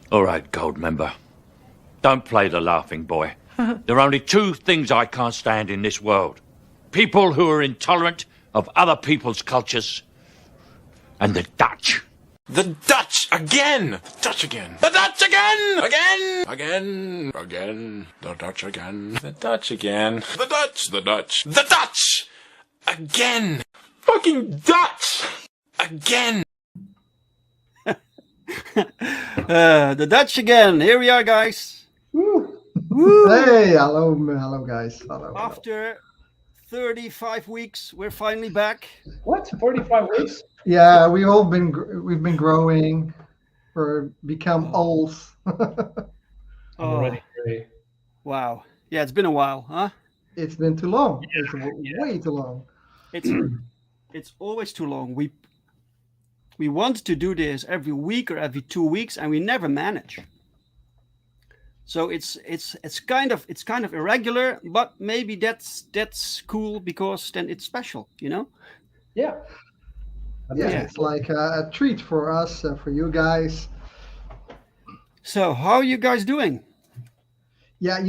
All right, Gold Member. Don't play the laughing boy. There are only two things I can't stand in this world. People who are intolerant of other people's cultures and the Dutch. The Dutch again! The Dutch again! The Dutch again! Again! The Dutch again! The Dutch again! The Dutch! The Dutch! The Dutch! Again! Fucking Dutch! Again! The Dutch again. Here we are, guys. Woo. Woo. Hey, hello guys. Hello. After 35 weeks, we're finally back. What? 45 weeks? Yeah, we've been growing. We're become old. Already gray. Wow. Yeah, it's been a while, huh? It's been too long. It's Yeah. way too long. It's always too long. We want to do this every week or every 2 weeks, and we never manage. So it's kind of irregular, but maybe that's cool because then it's special, you know? Yeah. Yeah, it's like a treat for us, for you guys. So how are you guys doing? Yeah,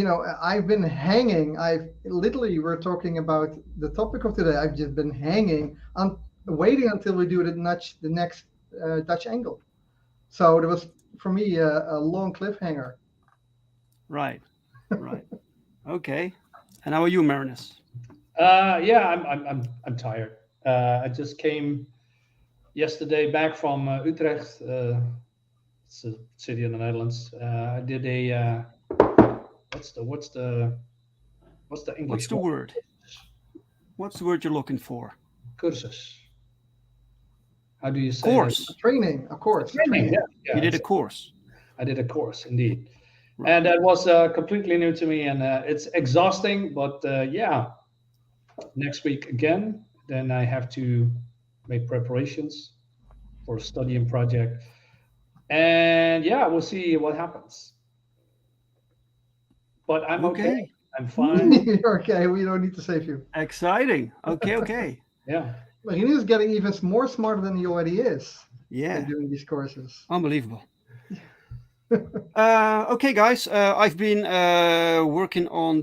I've been hanging. We're talking about the topic of today. I've just been hanging on waiting until we do the next Dutch angle. So there was for me a long cliffhanger. Right. Okay. And how are you, Marinus? Yeah, I'm tired. I just came yesterday back from Utrecht. It's a city in the Netherlands. I did a what's the English? What's the word? What's the word you're looking for? Cursus. How do you say? Course. A course. Training. Yeah. You did a course. I did a course, indeed. Right. And that was completely new to me, and it's exhausting. But yeah, next week again, then I have to make preparations for a studying project, and yeah, we'll see what happens. But I'm okay. I'm fine. You're okay. We don't need to save you. Exciting. Okay. Yeah. Marinus is getting even more smarter than he already is. Yeah. Doing these courses. Unbelievable. Okay, guys. I've been working on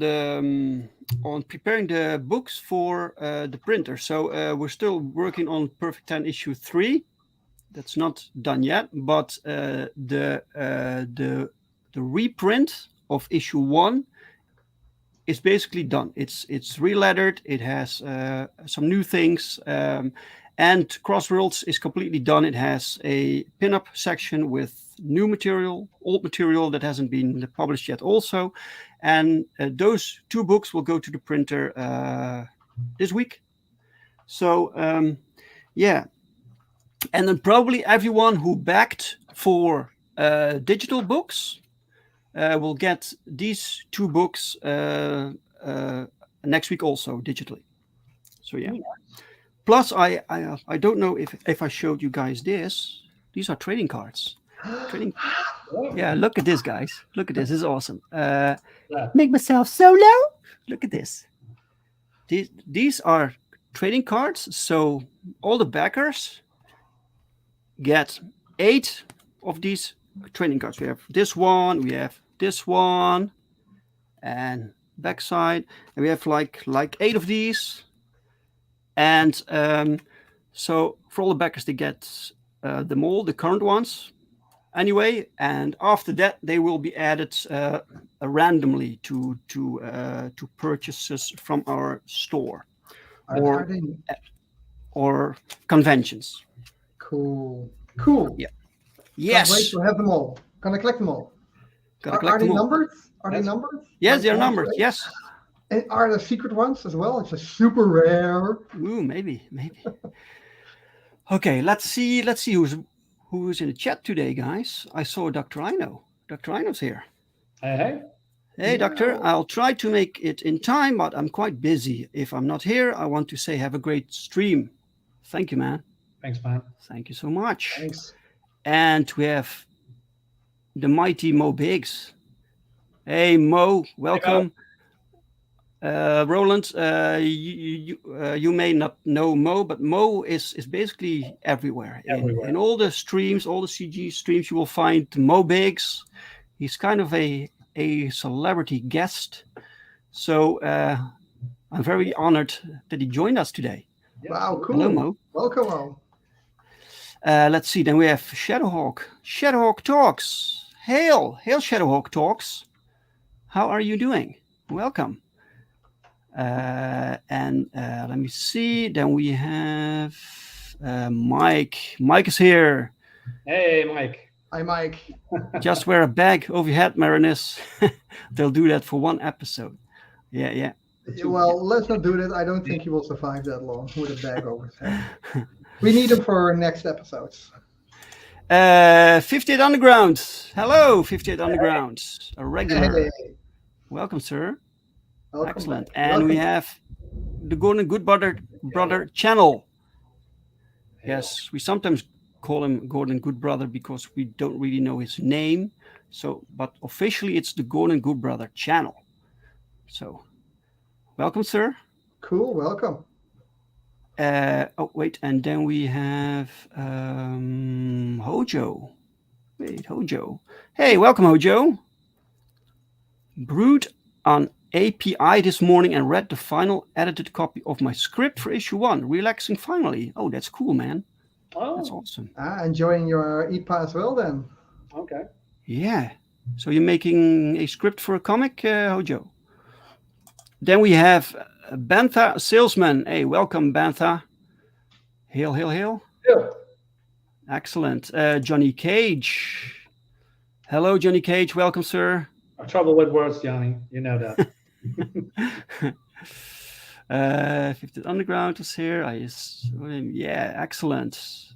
preparing the books for the printer. So we're still working on Perfect 10 issue 3. That's not done yet, but the reprint of issue 1 is basically done. It's relettered. It has some new things. And Crossworlds is completely done. It has a pinup section with new material, old material that hasn't been published yet also. And those 2 books will go to the printer this week. So, yeah. And then probably everyone who backed for digital books will get these 2 books next week also digitally. So, yeah. Plus, I don't know if I showed you guys this. These are trading cards. Yeah, look at this, guys. Look at this. This is awesome. Make myself solo. Look at this. These are trading cards. So all the backers get 8 of these trading cards. We have this one. We have this one, and backside, and we have like 8 of these. And so for all the backers, they get them all, the current ones, anyway. And after that, they will be added randomly to purchases from our store or conventions. Cool. Yeah. Yes. Can't wait to have them all. Gonna collect them all. Are they numbered? Are they numbered? Yes, they're numbered. Yes. And are there secret ones as well? It's a super rare. Ooh, maybe. Okay, let's see who's in the chat today, guys. I saw Dr. Ino. Dr. Ino's here. Hey. Hey, Doctor. I'll try to make it in time, but I'm quite busy. If I'm not here, I want to say have a great stream. Thank you, man. Thanks, man. Thank you so much. Thanks. And we have the mighty Mo Biggs. Hey, Mo, welcome. Hey, Roland, you may not know Mo, but Mo is basically everywhere. Everywhere. In all the streams, all the CG streams, you will find Mo Biggs. He's kind of a celebrity guest. So I'm very honored that he joined us today. Wow, cool. Hello, Mo. Welcome, Mo. Let's see. Then we have Shadowhawk. Shadowhawk Talks. Hail Shadowhawk Talks. How are you doing? Welcome. And let me see. Then we have Mike. Mike is here. Hey, Mike. Hi, Mike. Just wear a bag over your head, Marinus. They'll do that for one episode. Yeah. Well, let's not do that. I don't think he will survive that long with a bag over his head. We need him for our next episodes. 58 Underground. Hello, 58 Underground. A regular. Hey. Welcome, sir. Welcome Excellent. back. And Welcome. we have the Gordon Good Brother channel. Yes, we sometimes call him Gordon Good Brother because we don't really know his name. So, but officially it's the Gordon Good Brother channel. So, welcome, sir. Cool, welcome. Oh, wait, and then we have Hojo. Wait, Hojo. Hey, welcome, Hojo. Brewed on API this morning and read the final edited copy of my script for issue 1. Relaxing finally. Oh, that's cool, man. Oh, That's awesome. Enjoying your IPA as well then. okay. Yeah. So you're making a script for a comic, Hojo? Then we have Bantha Salesman. Hey, welcome, Bantha. Hail. Yeah. Excellent. Johnny Cage. Hello, Johnny Cage. Welcome, sir. Trouble with words, Johnny. You know that. 50th Underground is here. Yeah, excellent.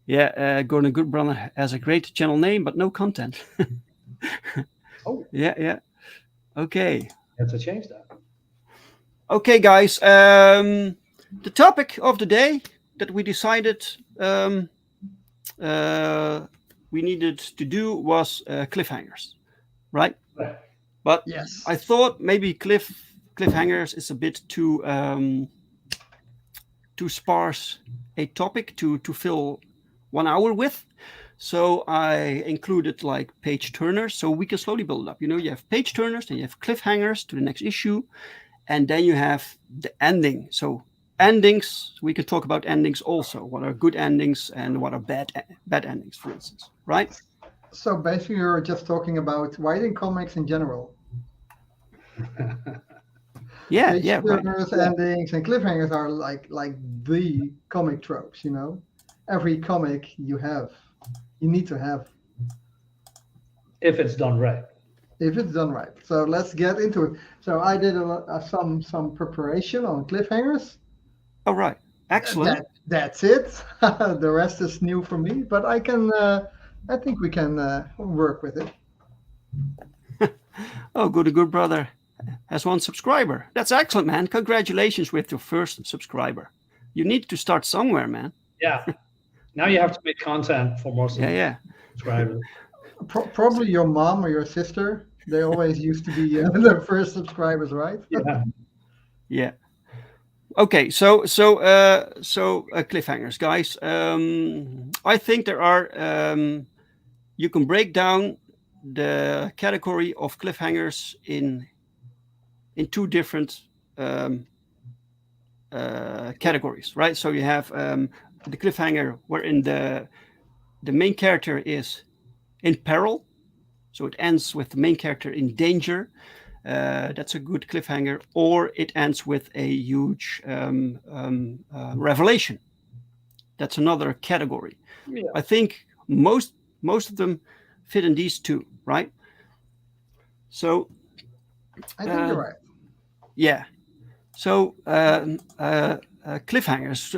Yeah, Gordon Goodbrother has a great channel name, but no content. Oh. Yeah. Okay. Have to change that. Okay, guys. The topic of the day that we decided we needed to do was cliffhangers, right? Right. But Yes. I thought maybe cliffhangers is a bit too sparse a topic to fill 1 hour with. So I included like Pageturners, so we can slowly build it up. You have Pageturners, then you have cliffhangers to the next issue, and then you have the ending. So endings, we can talk about endings also. What are good endings and what are bad endings, for instance, right? So basically you're just talking about writing comics in general. Yeah, right. Pageturners, endings, and cliffhangers are like the comic tropes, Every comic you need to have. If it's done right. If it's done right. So let's get into it. So I did some preparation on cliffhangers. All right. Excellent. That's it. The rest is new for me, but I think we can work with it. Oh, good brother has 1 subscriber. That's excellent, man. Congratulations with your first subscriber. You need to start somewhere, man. Yeah. Now you have to make content for more subscribers. Probably your mom or your sister. They always used to be the first subscribers, right? Yeah. Okay, so cliffhangers, guys. I think there are. You can break down the category of cliffhangers in 2 different categories, right? So you have the cliffhanger wherein the main character is in peril, so it ends with the main character in danger. That's a good cliffhanger. Or it ends with a huge revelation. That's another category. Yeah. I think most of them fit in these 2, right? So I think you're right. yeah. So cliffhangers.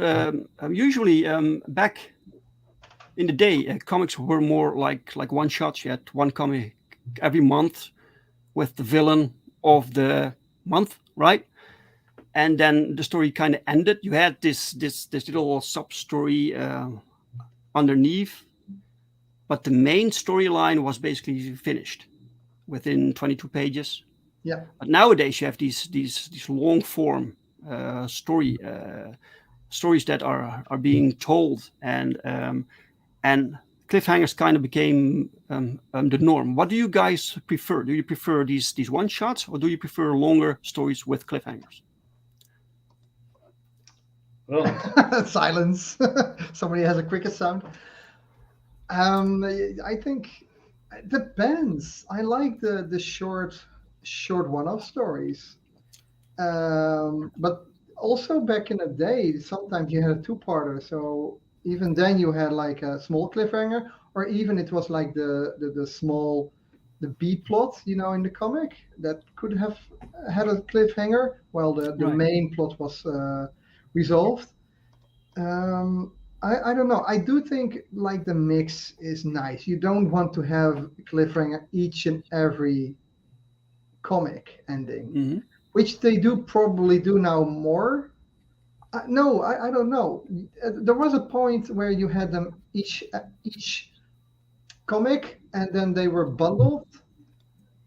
Usually back in the day, comics were more like one shots. You had 1 comic every month with the villain of the month, right? And then the story kind of ended. You had this little sub story underneath, but the main storyline was basically finished within 22 pages. Yeah. But nowadays you have these long form stories that are being told, and cliffhangers kind of became the norm. What do you guys prefer? Do you prefer these one shots, or do you prefer longer stories with cliffhangers? Well, Silence. Somebody has a cricket sound. I think it depends. I like the short one-off stories. But also back in the day, sometimes you had a two-parter. So even then you had like a small cliffhanger, or even it was like the small the B plot, in the comic that could have had a cliffhanger while the Right. main plot was resolved. I don't know. I do think like the mix is nice. You don't want to have a cliffhanger each and every comic ending, Mhm. which they do probably do now more. No, I don't know. There was a point where you had them each comic, and then they were bundled.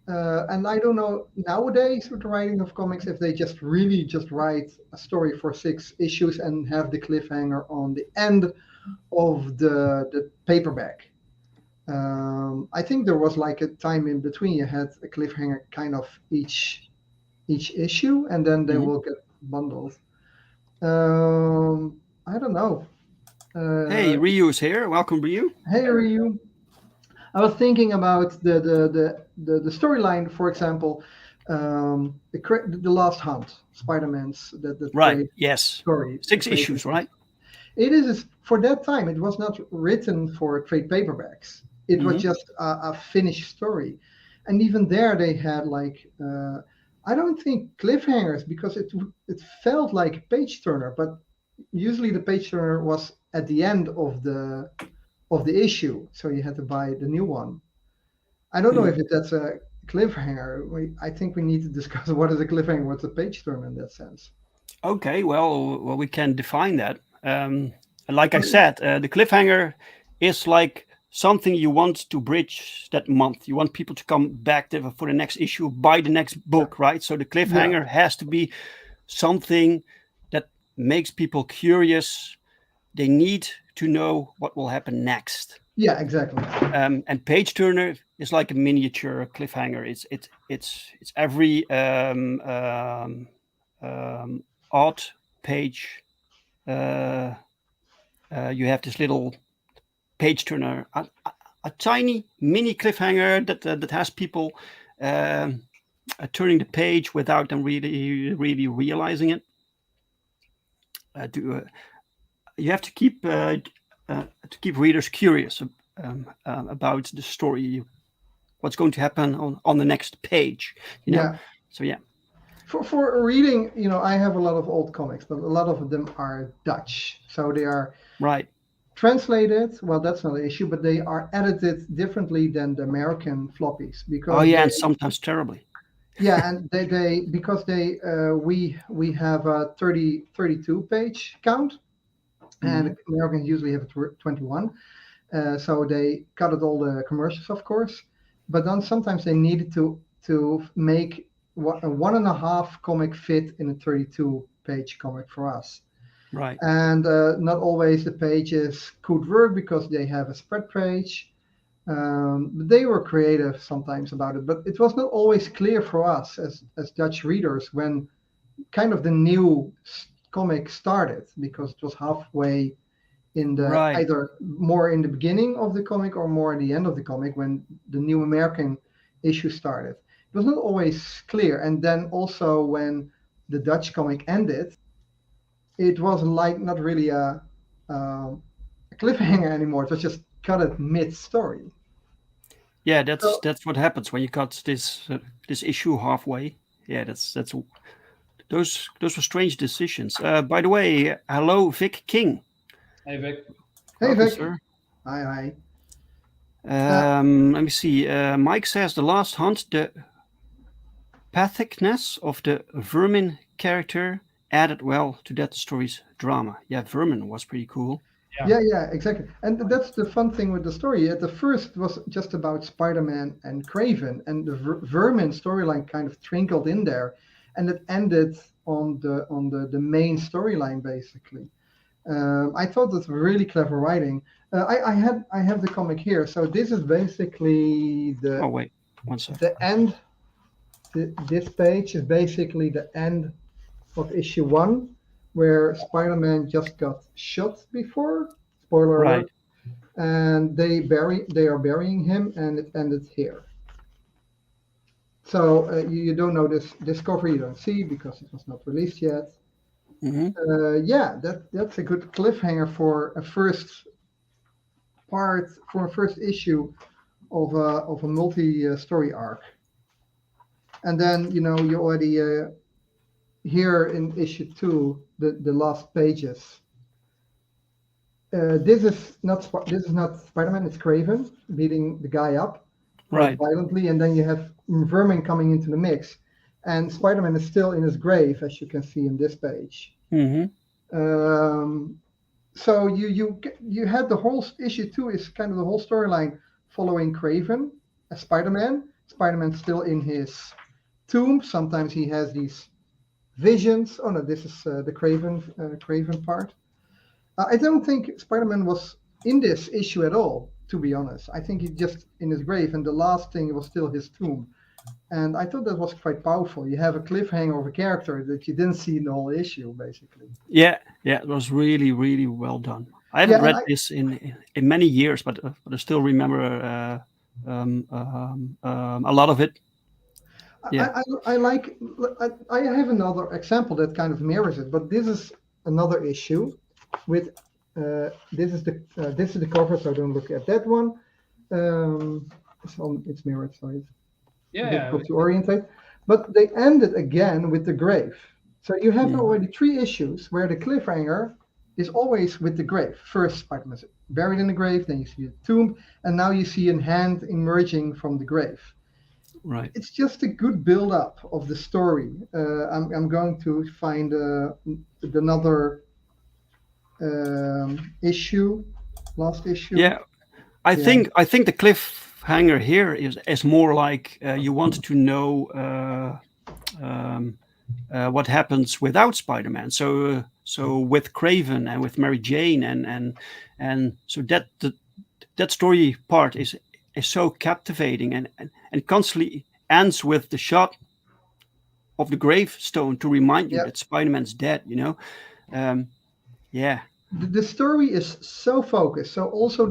And I don't know nowadays with the writing of comics if they just really just write a story for 6 issues and have the cliffhanger on the end of the paperback. I think there was like a time in between you had a cliffhanger kind of each issue, and then they Mhm. will get bundled. I don't know. Hey, Ryu's here. Welcome, Ryu. Hey Ryu, I was thinking about the storyline, for example, the Last Hunt, Spider-Man's the Right. trade Yes. story. 6 trade- issues, right? It is for that time. It was not written for trade paperbacks. It was Mhm. just a finished story, and even there they had like I don't think cliffhangers because it felt like page turner, but usually the page turner was at the end of the issue, so you had to buy the new one. I don't know if that's a cliffhanger. I think we need to discuss what is a cliffhanger, what's a page turner in that sense. Okay, well, we can define that. Like I said, the cliffhanger is like something you want to bridge that month. You want people to come back for the next issue, buy the next book, right? So the cliffhanger has to be something that makes people curious. They need to know what will happen next. Yeah, exactly. And page turner is like a miniature cliffhanger. It's every odd page. You have this little page turner, a tiny mini cliffhanger that has people turning the page without them really realizing it. You have to keep readers curious about the story, what's going to happen on the next page. Yeah. So yeah. For reading, I have a lot of old comics, but a lot of them are Dutch, so they are Right. translated. Well, that's not an issue, but they are edited differently than the American floppies because Oh yeah, and sometimes terribly. yeah, and they because they we have a 32 page count, and Americans usually have 21. So they cut out all the commercials, of course, but then sometimes they needed to make a 1.5 comic fit in a 32 page comic for us. Right. And not always the pages could work because they have a spread page. But they were creative sometimes about it, but it was not always clear for us as Dutch readers when kind of the new comic started because it was halfway in the Right. either more in the beginning of the comic or more at the end of the comic when the new American issue started. It was not always clear, and then also when the Dutch comic ended, it was like not really a cliffhanger anymore. It was just cut at mid story. Yeah, that's what happens when you cut this issue halfway. Yeah, that's those were strange decisions. By the way, hello, Vic King. hey Vic. Hey Welcome, Vic. sir. Hi. Let me see. Mike says the Last Hunt, the pathicness of the Vermin character added well to that story's drama. Yeah, Vermin was pretty cool. Yeah, exactly. And that's the fun thing with the story. At the first it was just about Spider-Man and Kraven, and the Vermin storyline kind of trickled in there, and it ended on the main storyline basically. I thought that's really clever writing. I have the comic here, so this is basically Oh wait, one second. the end. This page is basically the end of issue 1, where Spider-Man just got shot before. Spoiler Right. alert. And they are burying him, and it ended here. So you don't know this cover, you don't see because it was not released yet. Yeah, that's a good cliffhanger for a first issue of a multi-story arc. And then you already here in issue 2 the last pages. This is not Spider-Man. It's Kraven beating the guy up Right. violently, and then you have Vermin coming into the mix, and Spider-Man is still in his grave, as you can see in this page. So you had the whole issue 2 is kind of the whole storyline following Kraven as Spider-Man. Spider-Man's still in his tomb. Sometimes he has these visions. Oh no, this is the Kraven part. I don't think Spider-Man was in this issue at all, to be honest. I think he's just in his grave, and the last thing was still his tomb. And I thought that was quite powerful. You have a cliffhanger of a character that you didn't see in the whole issue, basically. Yeah, it was really, really well done. I haven't read this in many years, but I still remember a lot of it. Yeah. I have another example that kind of mirrors it, but this is another issue with this is the cover, so don't look at that one. It's mirrored, so it's difficult to orientate. But they ended again with the grave. So you have already 3 issues where the cliffhanger is always with the grave. First, Spider-Man is buried in the grave, then you see a tomb, and now you see a hand emerging from the grave. Right. It's just a good build-up of the story. I'm going to find another issue, last issue. Yeah, I think the cliffhanger here is more like you want to know what happens without Spider-Man. So with Kraven and with Mary Jane and so that story part is so captivating and constantly ends with the shot of the gravestone to remind you that Spider-Man's dead. Yeah. The story is so focused, so also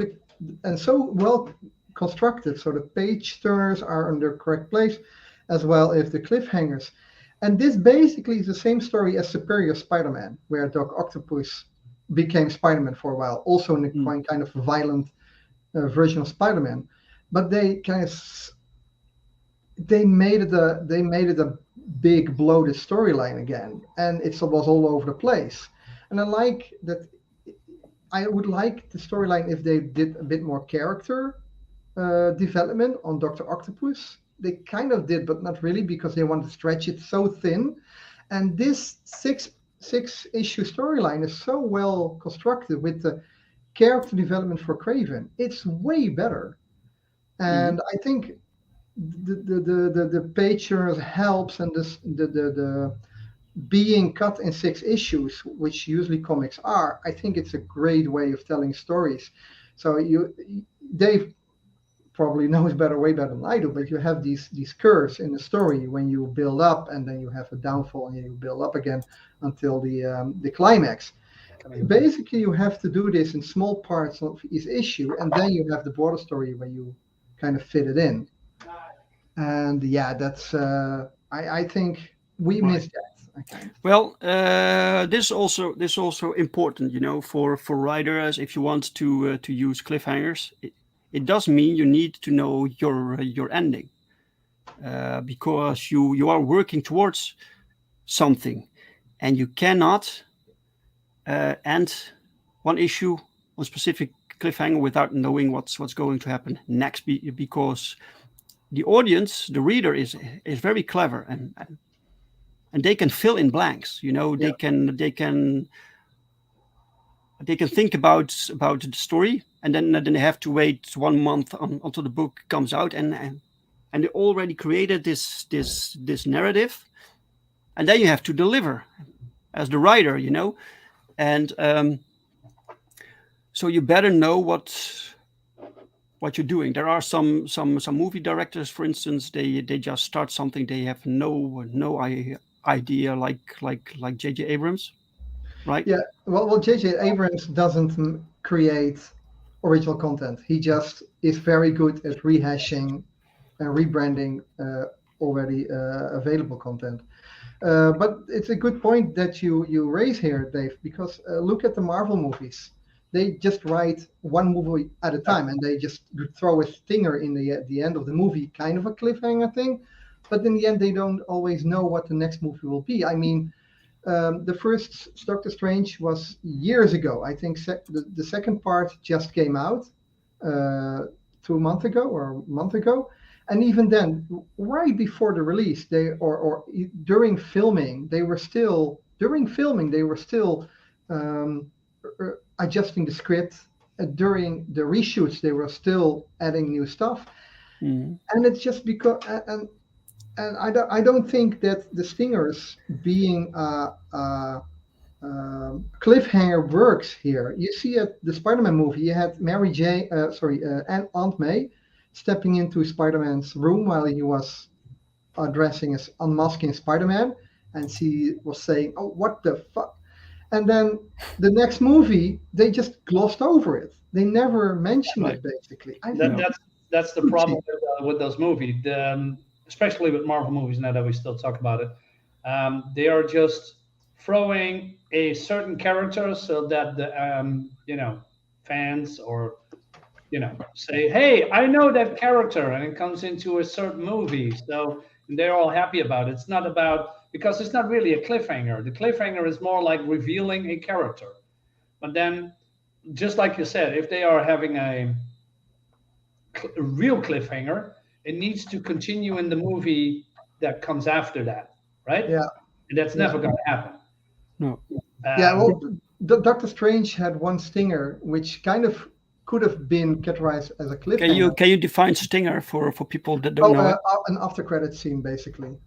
and so well constructed. So the Pageturners are in their correct place, as well as the cliffhangers. And this basically is the same story as Superior Spider-Man, where Doc Octopus became Spider-Man for a while, also in a kind of violent version of Spider-Man. But they made it a big bloated storyline again, and it was all over the place. And I like that. I would like the storyline if they did a bit more character development on Dr. Octopus. They kind of did, but not really, because they wanted to stretch it so thin. And this six issue storyline is so well constructed with the character development for Kraven. It's way better. And I think the Pageturners helps, and the being cut in 6 issues, which usually comics are, I think it's a great way of telling stories. So Dave probably knows way better than I do, but you have these curves in the story when you build up, and then you have a downfall, and you build up again until the climax. Basically, you have to do this in small parts of each issue, and then you have the broader story where you kind of fit it in. And that's I think we missed that. Okay. Well, this also important, for writers. If you want to use cliffhangers, it does mean you need to know your ending, because you are working towards something, and you cannot end one issue on specific cliffhanger without knowing what's going to happen next, because the audience, the reader, is very clever and they can fill in blanks. They can they can think about the story, and then they have to wait 1 month until the book comes out, and they already created this narrative, and then you have to deliver as the writer, and so you better know what you're doing. There are some movie directors, for instance, they just start something, they have no idea, like J.J. Abrams, right? Yeah, well, J.J. Abrams doesn't create original content. He just is very good at rehashing and rebranding already available content. But it's a good point that you raise here, Dave, because look at the Marvel movies. They just write one movie at a time, and they just throw a stinger in the end of the movie, kind of a cliffhanger thing. But in the end, they don't always know what the next movie will be. I mean, the first Doctor Strange was years ago. I think the second part just came out 2 months ago or a month ago. And even then, right before the release, during filming, they were still adjusting the script. During the reshoots, they were still adding new stuff. And it's just because and I don't think that the stingers being cliffhanger works here. You see at the Spider-Man movie, you had Aunt May stepping into Spider-Man's room while he was unmasking Spider-Man, and she was saying, "Oh, what the fuck?" And then the next movie, they just glossed over it. They never mentioned it, basically. That's the problem with those movies, especially with Marvel movies. Now that we still talk about it, they are just throwing a certain character so that the fans or say, "Hey, I know that character," and it comes into a certain movie, so they're all happy about it. It's not because it's not really a cliffhanger. The cliffhanger is more like revealing a character. But then, just like you said, if they are having a real cliffhanger, it needs to continue in the movie that comes after that, right? Yeah. And that's never going to happen. No. Doctor Strange had one stinger, which kind of could have been categorized as a cliffhanger. Can you define stinger for people that don't know? An after credit scene, basically.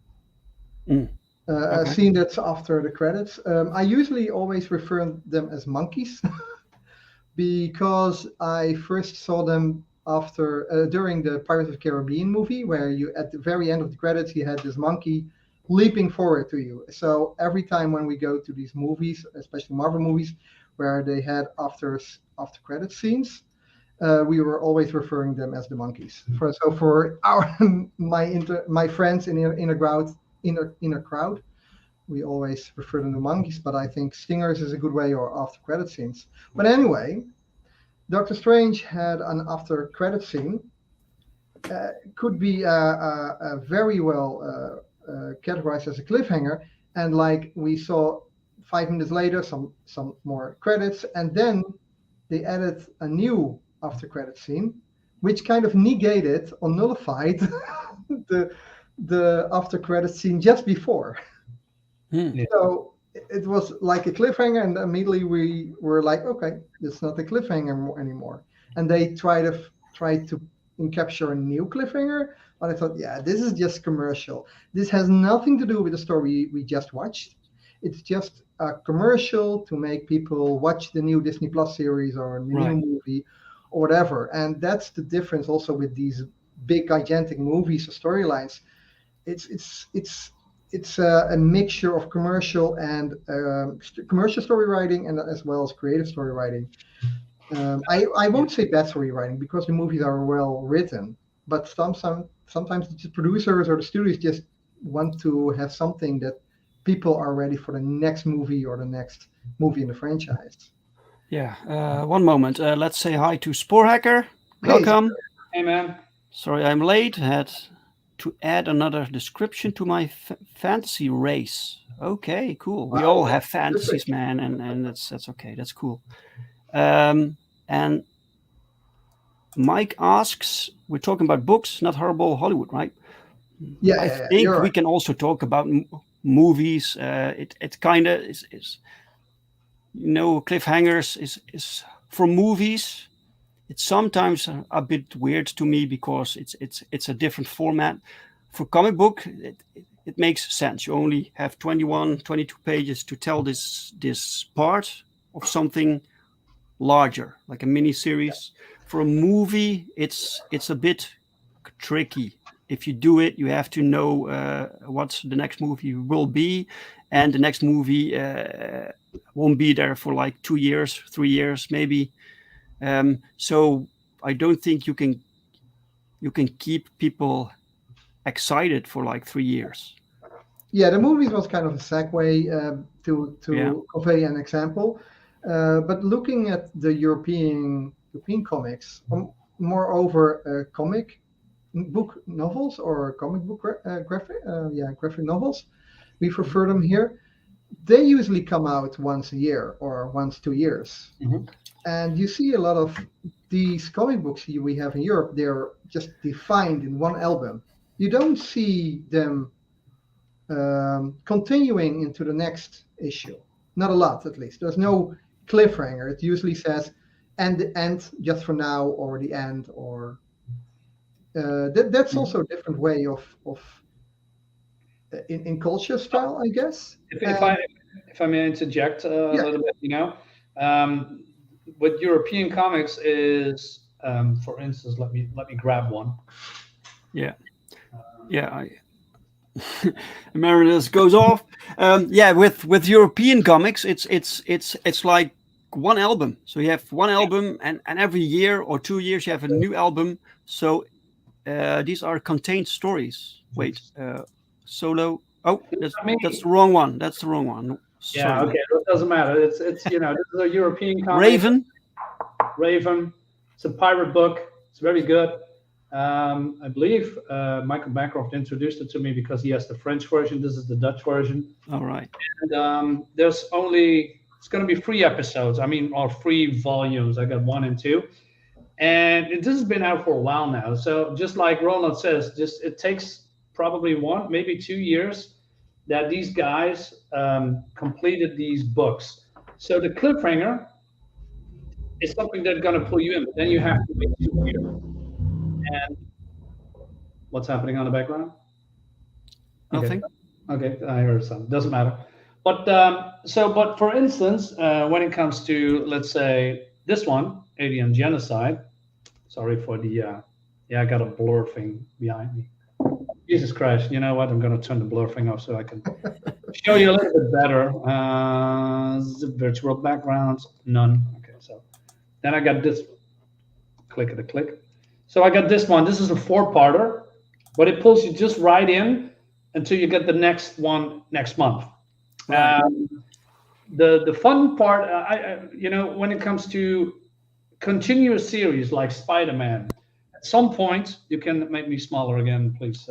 Okay. A scene that's after the credits. I usually always refer them as monkeys because I first saw them during the Pirates of the Caribbean movie, where you at the very end of the credits you had this monkey leaping forward to you. So every time when we go to these movies, especially Marvel movies, where they had after credit scenes, we were always referring them as the monkeys. For my friends in a crowd, we always refer them to monkeys. But I think stingers is a good way, or after credit scenes. But anyway, Doctor Strange had an after credit scene. Could be very well categorized as a cliffhanger, and like we saw 5 minutes later, some more credits, and then they added a new after credit scene, which kind of negated or nullified the after credit scene just before. So it was like a cliffhanger, and immediately we were like, okay, it's not a cliffhanger anymore. And they tried to capture a new cliffhanger, but I thought, yeah, this is just commercial. This has nothing to do with the story we just watched. It's just a commercial to make people watch the new Disney Plus series or the new movie or whatever. And that's the difference also with these big, gigantic movies or storylines. It's a mixture of commercial and commercial story writing, and as well as creative story writing. I won't say bad story writing because the movies are well written, but sometimes the producers or the studios just want to have something that people are ready for the next movie or the next movie in the franchise. Yeah. One moment. Let's say hi to Spoorhacker. Welcome. Hey, man. Sorry, I'm late. Had to add another description to my fantasy race. Okay, cool. We all have fantasies, man, and that's okay. That's cool. And Mike asks, we're talking about books, not horrible Hollywood, right? Yeah, I think we can also talk about movies. It kind of is. Cliffhangers is for movies. It's sometimes a bit weird to me because it's a different format. For comic book, it makes sense. You only have 21, 22 pages to tell this part of something larger, like a mini series. For a movie, it's a bit tricky. If you do it, you have to know what the next movie will be, and the next movie won't be there for like 2 years, 3 years, maybe. So I don't think you can keep people excited for like 3 years. Yeah, the movies was kind of a segue to convey an example. But looking at the European comics, moreover, comic book novels or comic book graphic novels, we refer them here. They usually come out once a year or once 2 years. Mhm. And you see a lot of these comic books we have in Europe, they're just defined in one album. You don't see them continuing into the next issue. Not a lot, at least. There's no cliffhanger. It usually says, and the end just for now, or the end, or that's also a different way of in culture style, I guess. If I may interject a little bit, what European comics is, for instance, let me grab one. Marinus goes off. With European comics, it's like one album. So you have one album, and every year or 2 years you have a new album. So these are contained stories. Wait, solo. Oh, that's the wrong one. That's the wrong one. Yeah, Sorry. okay, it doesn't matter. It's this is a European comic. Raven. It's a pirate book. It's very good. I believe Michael Bancroft introduced it to me because he has the French version. This is the Dutch version. All right. And it's going to be 3 episodes. Or 3 volumes. I got 1 and 2. And this has been out for a while now. So just like Roland says, it takes probably 1, maybe 2 years that these guys completed these books. So the cliffhanger is something that's going to pull you in, but then you have to wait 2 years. And what's happening on the background? Nothing. Okay, I heard something. Doesn't matter. But but for instance, when it comes to, let's say, this one, Alien Genocide. Sorry for the I got a blur thing behind me. Jesus Christ! You know what? I'm going to turn the blur thing off so I can show you a little bit better. The virtual backgrounds, none. Okay, so then I got this. Click. So I got this one. This is a 4-parter, but it pulls you just right in until you get the next one next month. Right. The fun part, when it comes to continuous series like Spider-Man, at some point you can make me smaller again, please,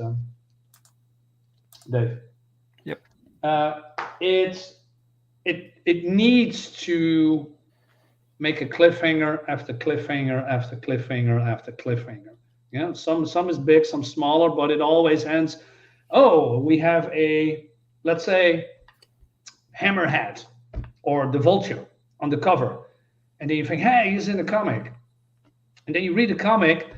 Dave. Yep. It needs to make a cliffhanger after cliffhanger after cliffhanger after cliffhanger. Yeah, some is big, some smaller, but it always ends. Oh, we have let's say, Hammerhead or the Vulture on the cover, and then you think, hey, he's in the comic, and then you read the comic,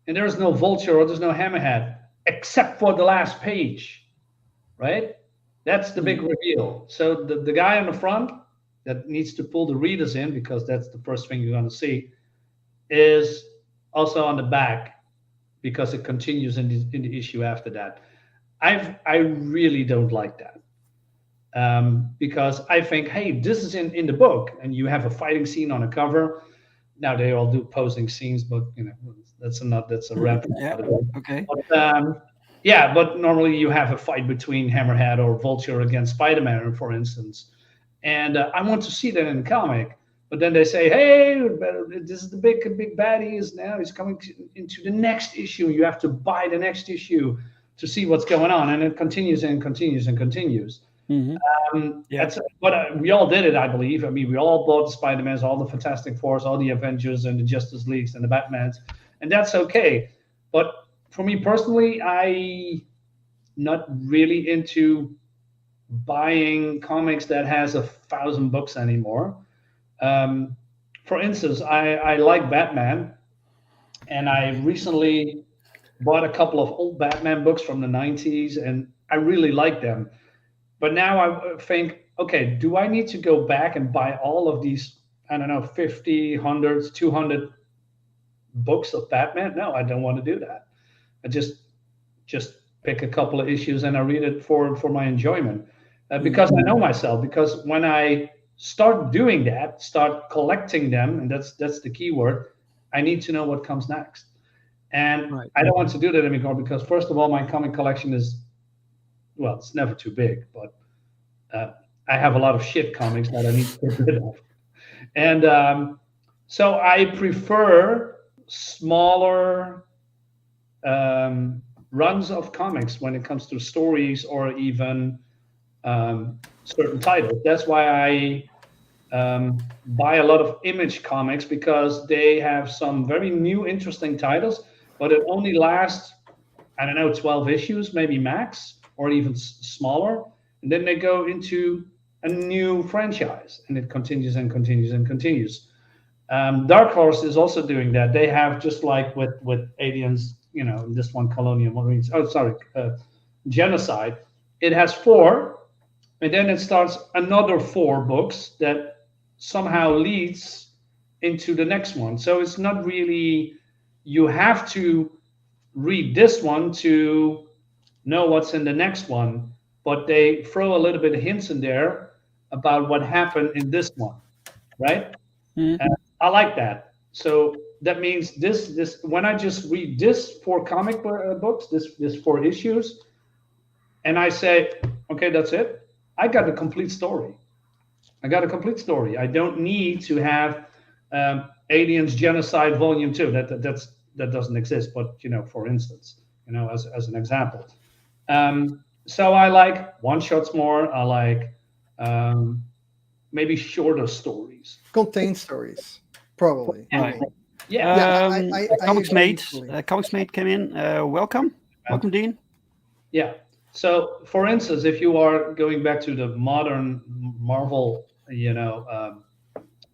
and there is no Vulture or there's no Hammerhead except for the last page, right? That's the big reveal. So the guy on the front that needs to pull the readers in, because that's the first thing you're going to see, is also on the back, because it continues in the issue after that. I really don't like that, because I think, hey, this is in the book, and you have a fighting scene on a cover. Now they all do posing scenes, but that's a rep. Yeah. Okay. But, but normally you have a fight between Hammerhead or Vulture against Spider-Man, for instance. And I want to see that in the comic, but then they say, "Hey, this is the big baddie. He's coming into the next issue. You have to buy the next issue to see what's going on," and it continues and continues and continues. Mm-hmm. But we all did it, I believe. We all bought the Spider-Mans, all the Fantastic Fours, all the Avengers, and the Justice Leagues, and the Batmans, and that's okay. But for me personally, I not really into buying comics that has 1,000 books anymore. For instance, I like Batman, and I recently bought a couple of old Batman books from the 90s, and I really like them. But now I think, okay, do I need to go back and buy all of these, I don't know, 50, 100, 200 books of Batman? No, I don't want to do that. I just pick a couple of issues and I read it for my enjoyment, because I know myself. Because when I start doing that, start collecting them, and that's the key word, I need to know what comes next. And I don't want to do that anymore because, first of all, my comic collection is, well, it's never too big, but I have a lot of shit comics that I need to get rid of. And so I prefer smaller runs of comics when it comes to stories or even certain titles. That's why I buy a lot of Image comics, because they have some very new, interesting titles, but it only lasts, I don't know, 12 issues, maybe max, or even smaller. And then they go into a new franchise, and it continues and continues and continues. Dark Horse is also doing that. They have, just like with Aliens, this one, Colonial Marines, Genocide, it has 4, and then it starts another 4 books that somehow leads into the next one. So it's not really, you have to read this one to know what's in the next one, but they throw a little bit of hints in there about what happened in this one, right? And I like that. So that means this when I just read this 4 comic books, this 4 issues, and I say, okay, that's it, I got a complete story. I I don't need to have Aliens Genocide Volume 2. That doesn't exist, but for instance, as an example. So I like one-shots more. I like maybe shorter stories. Contained stories, probably. Right. Yeah. Comicsmate came in. Welcome, Dean. Yeah. So, for instance, if you are going back to the modern Marvel,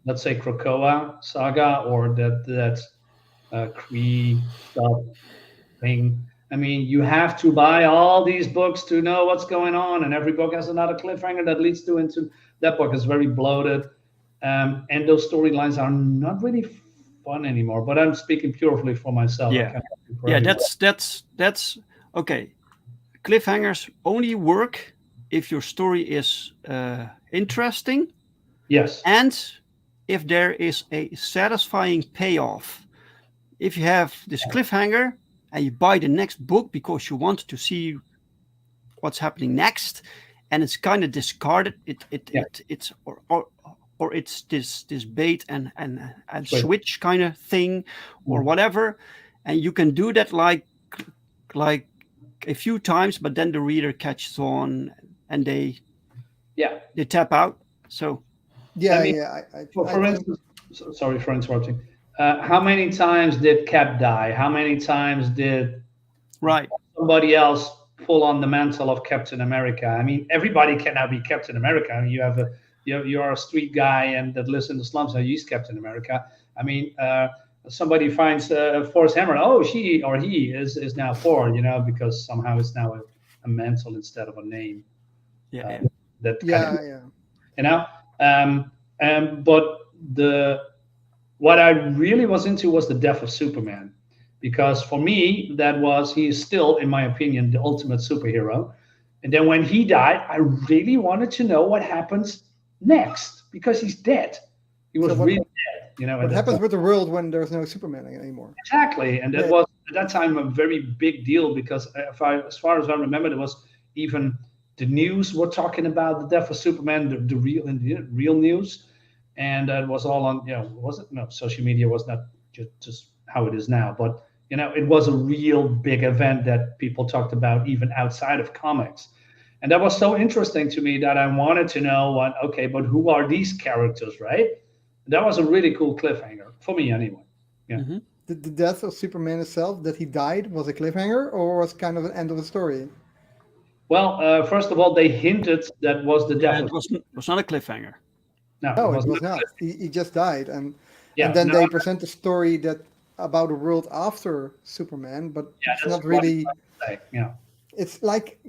let's say Krakoa saga, or that Kree stuff thing. I mean, you have to buy all these books to know what's going on, and every book has another cliffhanger that leads into that book is very bloated, and those storylines are not really fun anymore. But I'm speaking purely for myself. Yeah, that's okay. Cliffhangers only work if your story is interesting. Yes. And if there is a satisfying payoff. If you have this cliffhanger and you buy the next book because you want to see what's happening next, and it's kind of discarded, it's or it's this bait and switch kind of thing, or whatever, and you can do that like a few times, but then the reader catches on and they tap out. So for instance, sorry for interrupting. How many times did Cap die? How many times did somebody else pull on the mantle of Captain America? I mean, everybody can now be Captain America. I mean, you are a street guy and that lives in the slums, and he's Captain America. I mean, somebody finds Thor's hammer. Oh, she or he is now Thor, because somehow it's now a mantle instead of a name. But what I really was into was the death of Superman, because for me he is still, in my opinion, the ultimate superhero. And then when he died, I really wanted to know what happens next, because he's dead. He was really dead. What happens with the world when there's no Superman anymore? Exactly, and that was at that time a very big deal, because as far as I remember, there was even the news were talking about the death of Superman, the real news, and it was all on social media was not just how it is now, but it was a real big event that people talked about even outside of comics. And that was so interesting to me that I wanted to know but who are these characters, right? That was a really cool cliffhanger for me anyway. Yeah. Mm-hmm. The death of Superman itself, that he died, was a cliffhanger, or was kind of an end of the story? Well, first of all, they hinted that was the death. It was not a cliffhanger. No, No, was it was not. not. He just died, and Yeah, then no, they present a story that about a world after Superman, but yeah, it's that's not what really. I say. Yeah. It's like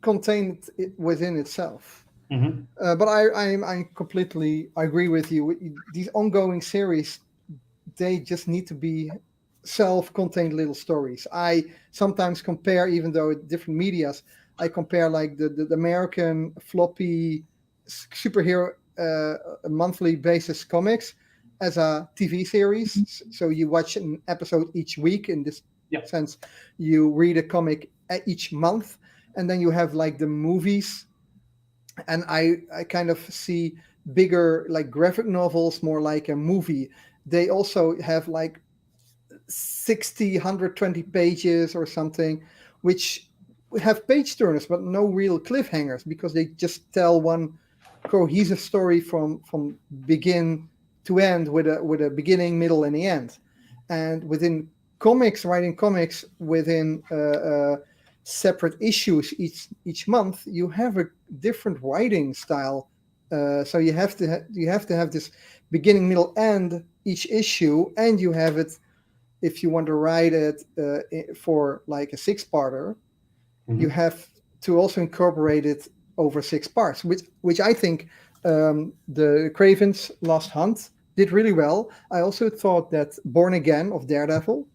contained within itself. Hmm. But I completely agree with you. These ongoing series, they just need to be self-contained little stories. I sometimes compare, even though it's different medias, I compare like the American floppy superhero monthly basis comics as a TV series. So you watch an episode each week. In this Yeah. sense, you read a comic each month, and then you have like the movies. And I kind of see bigger like graphic novels more like a movie. They also have like 60 120 pages or something, which have page turners but no real cliffhangers, because they just tell one cohesive story from begin to end with a beginning, middle, and the end. And within comics, writing comics within separate issues each month, you have a different writing style. So you have to have this beginning, middle, end each issue, and you have it if you want to write it for like a six-parter. Mhm. You have to also incorporate it over 6 parts, which I think the Kraven's Lost Hunt did really well. I also thought that Born Again of Daredevil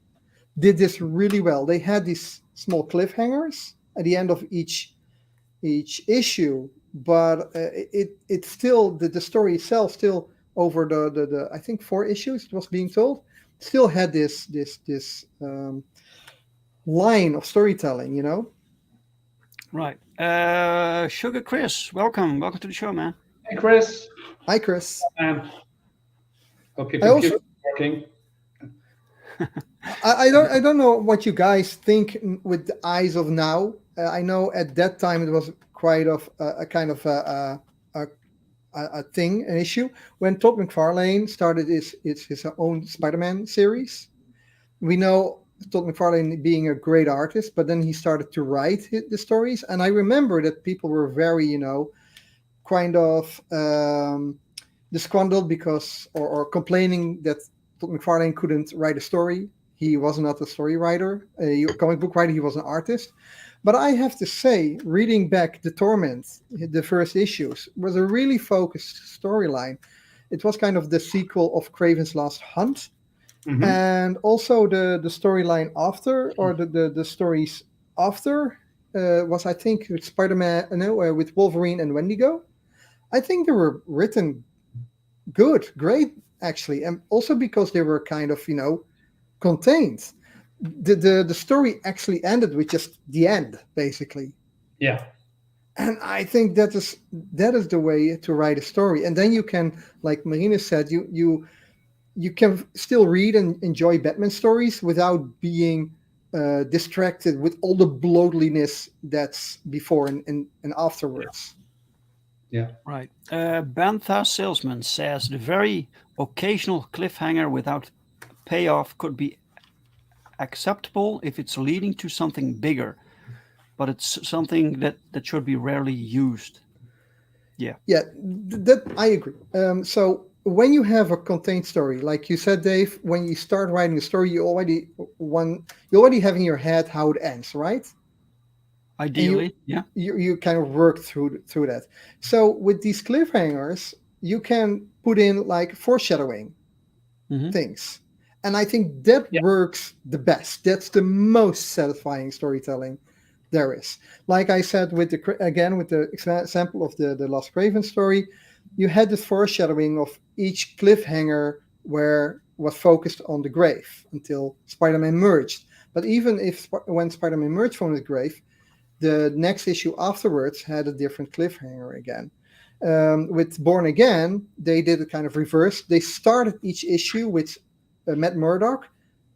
did this really well. They had these small cliffhangers at the end of each issue, but it still the story itself still over the I think 4 issues it was being told, still had this line of storytelling, you know. Right. Sugar Chris, welcome to the show, man. Hey, Chris. Hi, Chris. Hope your I also- computer's working. I don't know what you guys think with the eyes of now. I know at that time it was quite of a kind of a thing, an issue, when Todd McFarlane started his own Spider-Man series. We know Todd McFarlane being a great artist, but then he started to write the stories, and I remember that people were very, kind of disgruntled because or complaining that Todd McFarlane couldn't write a story. He was not a story writer, a comic book writer. He was an artist. But I have to say, reading back The Torment, the first issues, was a really focused storyline. It was kind of the sequel of Kraven's Last Hunt. Mhm. And also the storyline after, or the stories after, was, I think, with Spider-Man, with Wolverine and Wendigo. I think they were written great, actually. And also because they were kind of, contained. The story actually ended with just the end, basically. Yeah. And I think that is the way to write a story. And then you can, like Marinus said, you can still read and enjoy Batman stories without being distracted with all the bloatliness that's before and afterwards. Yeah. Right. Bantha Salesman says the very occasional cliffhanger without payoff could be acceptable if it's leading to something bigger, but it's something that should be rarely used. Yeah, that I agree. So when you have a contained story, like you said, Dave, when you start writing a story, you already have in your head how it ends, right? ideally, yeah. You kind of work through that. So with these cliffhangers, you can put in like foreshadowing Mhm. things, and I think that Yeah. works the best. That's the most satisfying storytelling there is. Like I said, with the example of the Lost Kraven story, you had this foreshadowing of each cliffhanger where was focused on the grave until Spider-Man merged. But even when Spider-Man merged from the grave, the next issue afterwards had a different cliffhanger again. With Born Again, they did a kind of reverse. They started each issue with Matt Murdock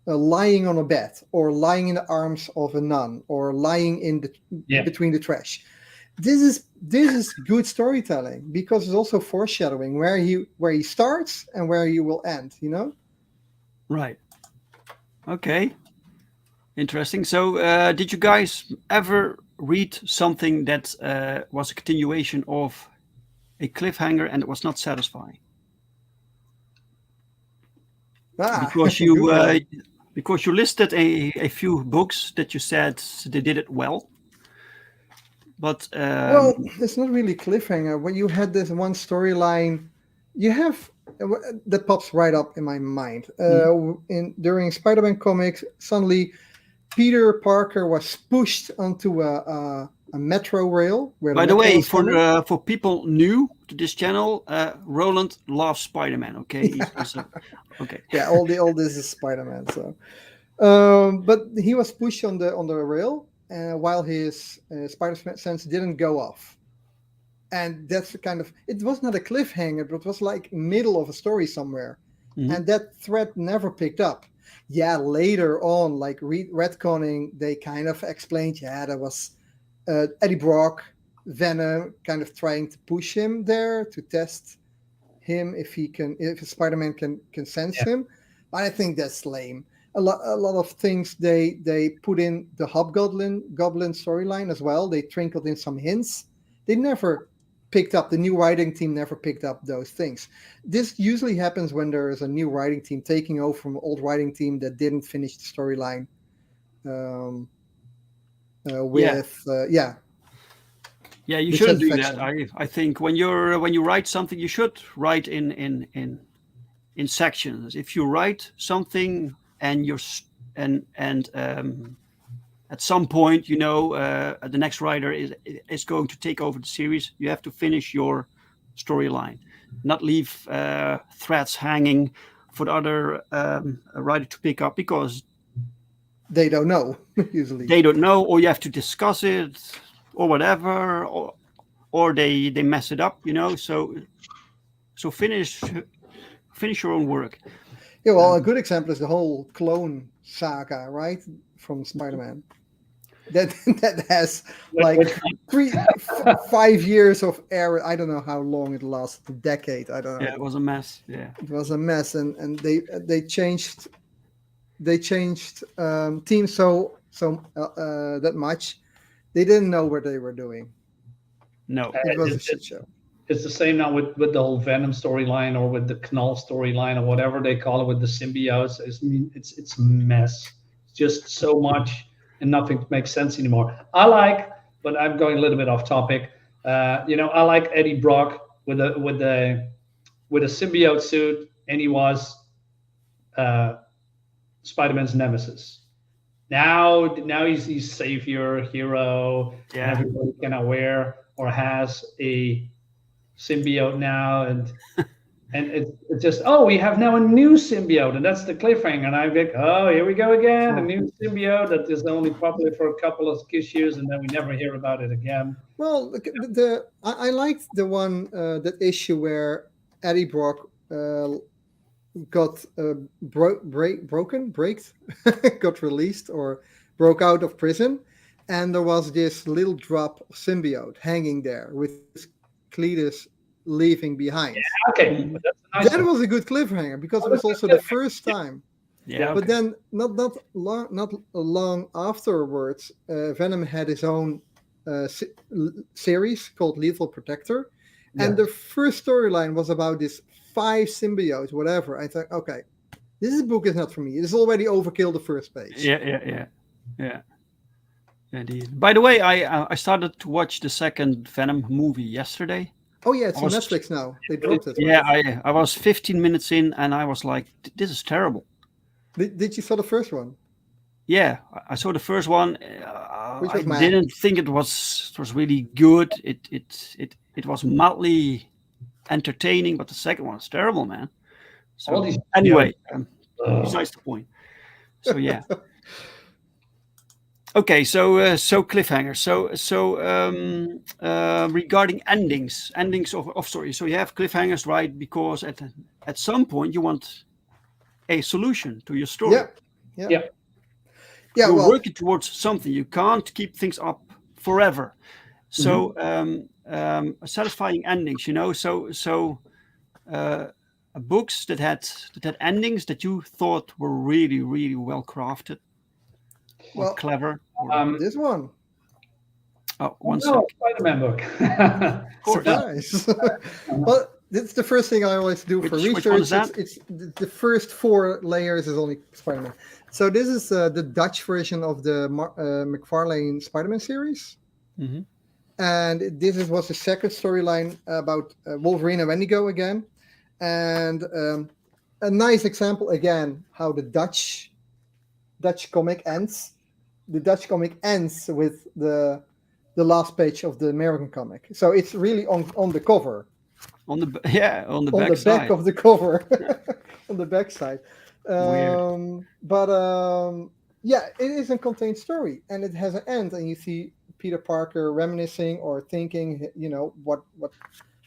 lying on a bed, or lying in the arms of a nun, or lying in between the trash. This is good storytelling, because it's also foreshadowing where he starts and where he will end. Right. Okay. Interesting. So, did you guys ever read something that was a continuation of a cliffhanger and it was not satisfying? Because good you one. because you listed a few books that you said they did it well, but Well, it's not really cliffhanger. When you had this one storyline, you have that pops right up in my mind. During Spider-Man comics, suddenly Peter Parker was pushed onto a metro rail. Where by the the metro way, was coming. for people new to this channel, Roland loves Spider-Man. Okay, okay. Yeah, all this is Spider-Man. So, but he was pushed on the rail while his spider sense didn't go off, and that's the kind of, it was not a cliffhanger, but it was like middle of a story somewhere, and that thread never picked up. Yeah, later on, like retconning, they kind of explained. Yeah, there was Eddie Brock, Venom, kind of trying to push him there to test him if Spider-Man can sense him. But I think that's lame. A lot of things they put in the Hobgoblin storyline as well. They trickled in some hints. They never picked up, the new writing team never picked up those things. This usually happens when there is a new writing team taking over from an old writing team that didn't finish the storyline. Yeah, you shouldn't do that. I think when you write something, you should write in sections. If you write something and at some point, the next writer is going to take over the series, you have to finish your storyline, not leave threads hanging for the other writer to pick up, because they don't know. Usually they don't know, or you have to discuss it or whatever, or they mess it up, so finish your own work. Yeah, well, a good example is the whole clone saga, right, from Spider-Man. That has like 5 years of error. I don't know how long it lasted, a decade. I don't know. Yeah, it was a mess. Yeah, it was a mess, and they changed teams so that much. They didn't know what they were doing. No, it was a shit show. It's the same now with the whole Venom storyline, or with the Knall storyline, or whatever they call it, with the symbiotes. It's a mess. It's just so much, and nothing makes sense anymore. But I'm going a little bit off topic. I like Eddie Brock with a symbiote suit, and he was Spider-Man's nemesis. Now he's savior, hero, and everybody can wear or has a symbiote now, and it's just, we have now a new symbiote, and that's the cliffhanger, and I'm like, here we go again, a new symbiote that is only popular for a couple of issues, and then we never hear about it again. Well, I liked the one that issue where Eddie Brock got got released or broke out of prison, and there was this little drop of symbiote hanging there with Cletus leaving behind. Yeah, okay. That was a good cliffhanger, because it was also the first time. Yeah. But then not long afterwards, Venom had his own series called Lethal Protector, and the first storyline was about this 5 symbiotes, whatever. I thought, okay, this book is not for me. It is already overkill the first page. Yeah. Indeed. By the way, I started to watch the second Venom movie yesterday. Oh yeah, it's on Netflix now. They dropped it. Yeah, I was 15 minutes in, and I was like, this is terrible. Did you saw the first one? Yeah, I saw the first one. Which was I didn't think it was really good. It was mildly entertaining, but the second one was terrible, man. So anyway, besides the point. So yeah. Okay, so cliffhanger. So regarding endings of stories. So you have cliffhangers, right? Because at some point you want a solution to your story. Yeah. You're working towards something. You can't keep things up forever. So satisfying endings, So books that had endings that you thought were really, really well crafted. Well, clever. This one. Oh, one No, sec. Spider-Man book. Surprise. Well, that's the first thing I always do for Which one is research. that? It's the first 4 layers is only Spider-Man. So this is the Dutch version of the McFarlane Spider-Man series. Mm-hmm. And this was the second storyline about Wolverine and Wendigo again. And a nice example again how the Dutch comic ends. The Dutch comic ends with the last page of the American comic. So it's really on the cover. On the back On the side. back of the cover. On the back side. Weird. Yeah, it is a contained story, and it has an end, and you see Peter Parker reminiscing or thinking, what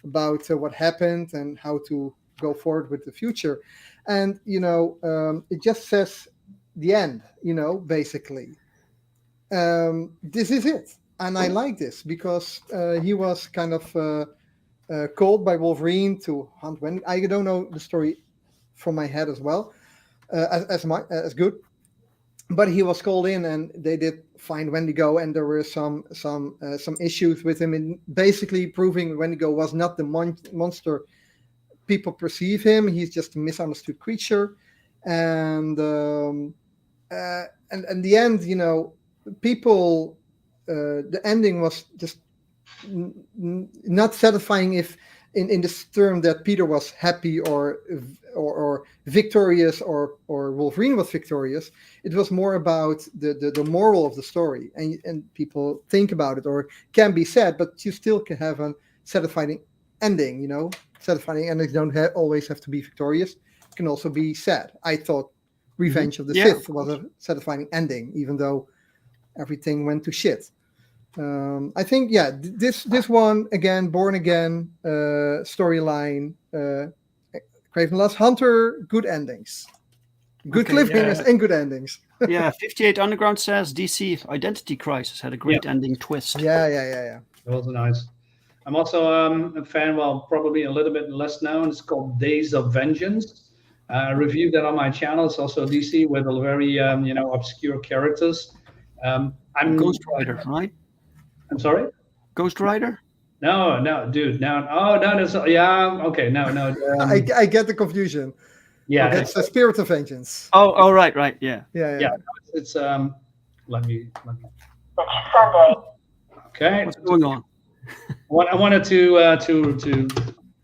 about what happened and how to go forward with the future, and it just says the end, basically. This is it, and I like this because he was kind of called by Wolverine to hunt Wendigo. I don't know the story from my head as well, as good. But he was called in, and they did find Wendigo, and there were some issues with him, in basically proving Wendigo was not the monster people perceive him. He's just a misunderstood creature, and the end, people, the ending was just not satisfying. If in this term that Peter was happy or victorious or Wolverine was victorious, it was more about the moral of the story, and people think about it or can be sad, but you still can have a satisfying ending. Satisfying endings don't always have to be victorious. It can also be sad. I thought Revenge of the Sith was a satisfying ending, even though everything went to shit. I think, this one, again, Born Again, storyline, Kraven Last Hunter, good endings. Good cliffhangers and good endings. 58 Underground says DC Identity Crisis had a great ending twist. Yeah. It was nice. I'm also a fan, probably a little bit less known. It's called Days of Vengeance. I reviewed that on my channel. It's also DC with a very, obscure characters. I'm Ghost Rider, right? I'm sorry? Ghost Rider? No, dude. Okay, no. I get the confusion. Yeah, that's the Spirit of Vengeance. Oh, right, yeah. Yeah. It's let me. Sunday. Okay. What's going on? I wanted to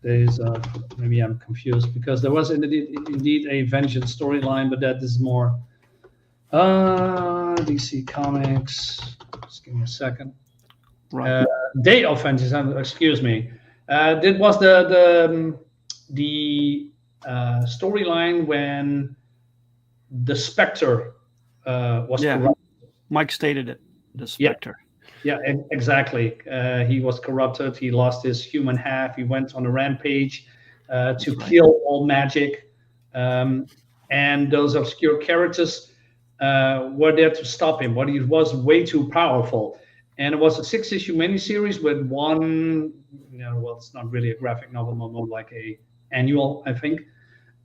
there's maybe I'm confused because there was indeed a Vengeance storyline, but that is more DC Comics. Just give me a second. Right. Day of Vengeance. Excuse me. That was the storyline when the Spectre was corrupted. Mike stated it. The Spectre. Yeah, exactly. He was corrupted. He lost his human half. He went on a rampage to kill all magic. And those obscure characters were there to stop him, but he was way too powerful. And it was a 6-issue miniseries with one, it's not really a graphic novel, more like a annual, I think.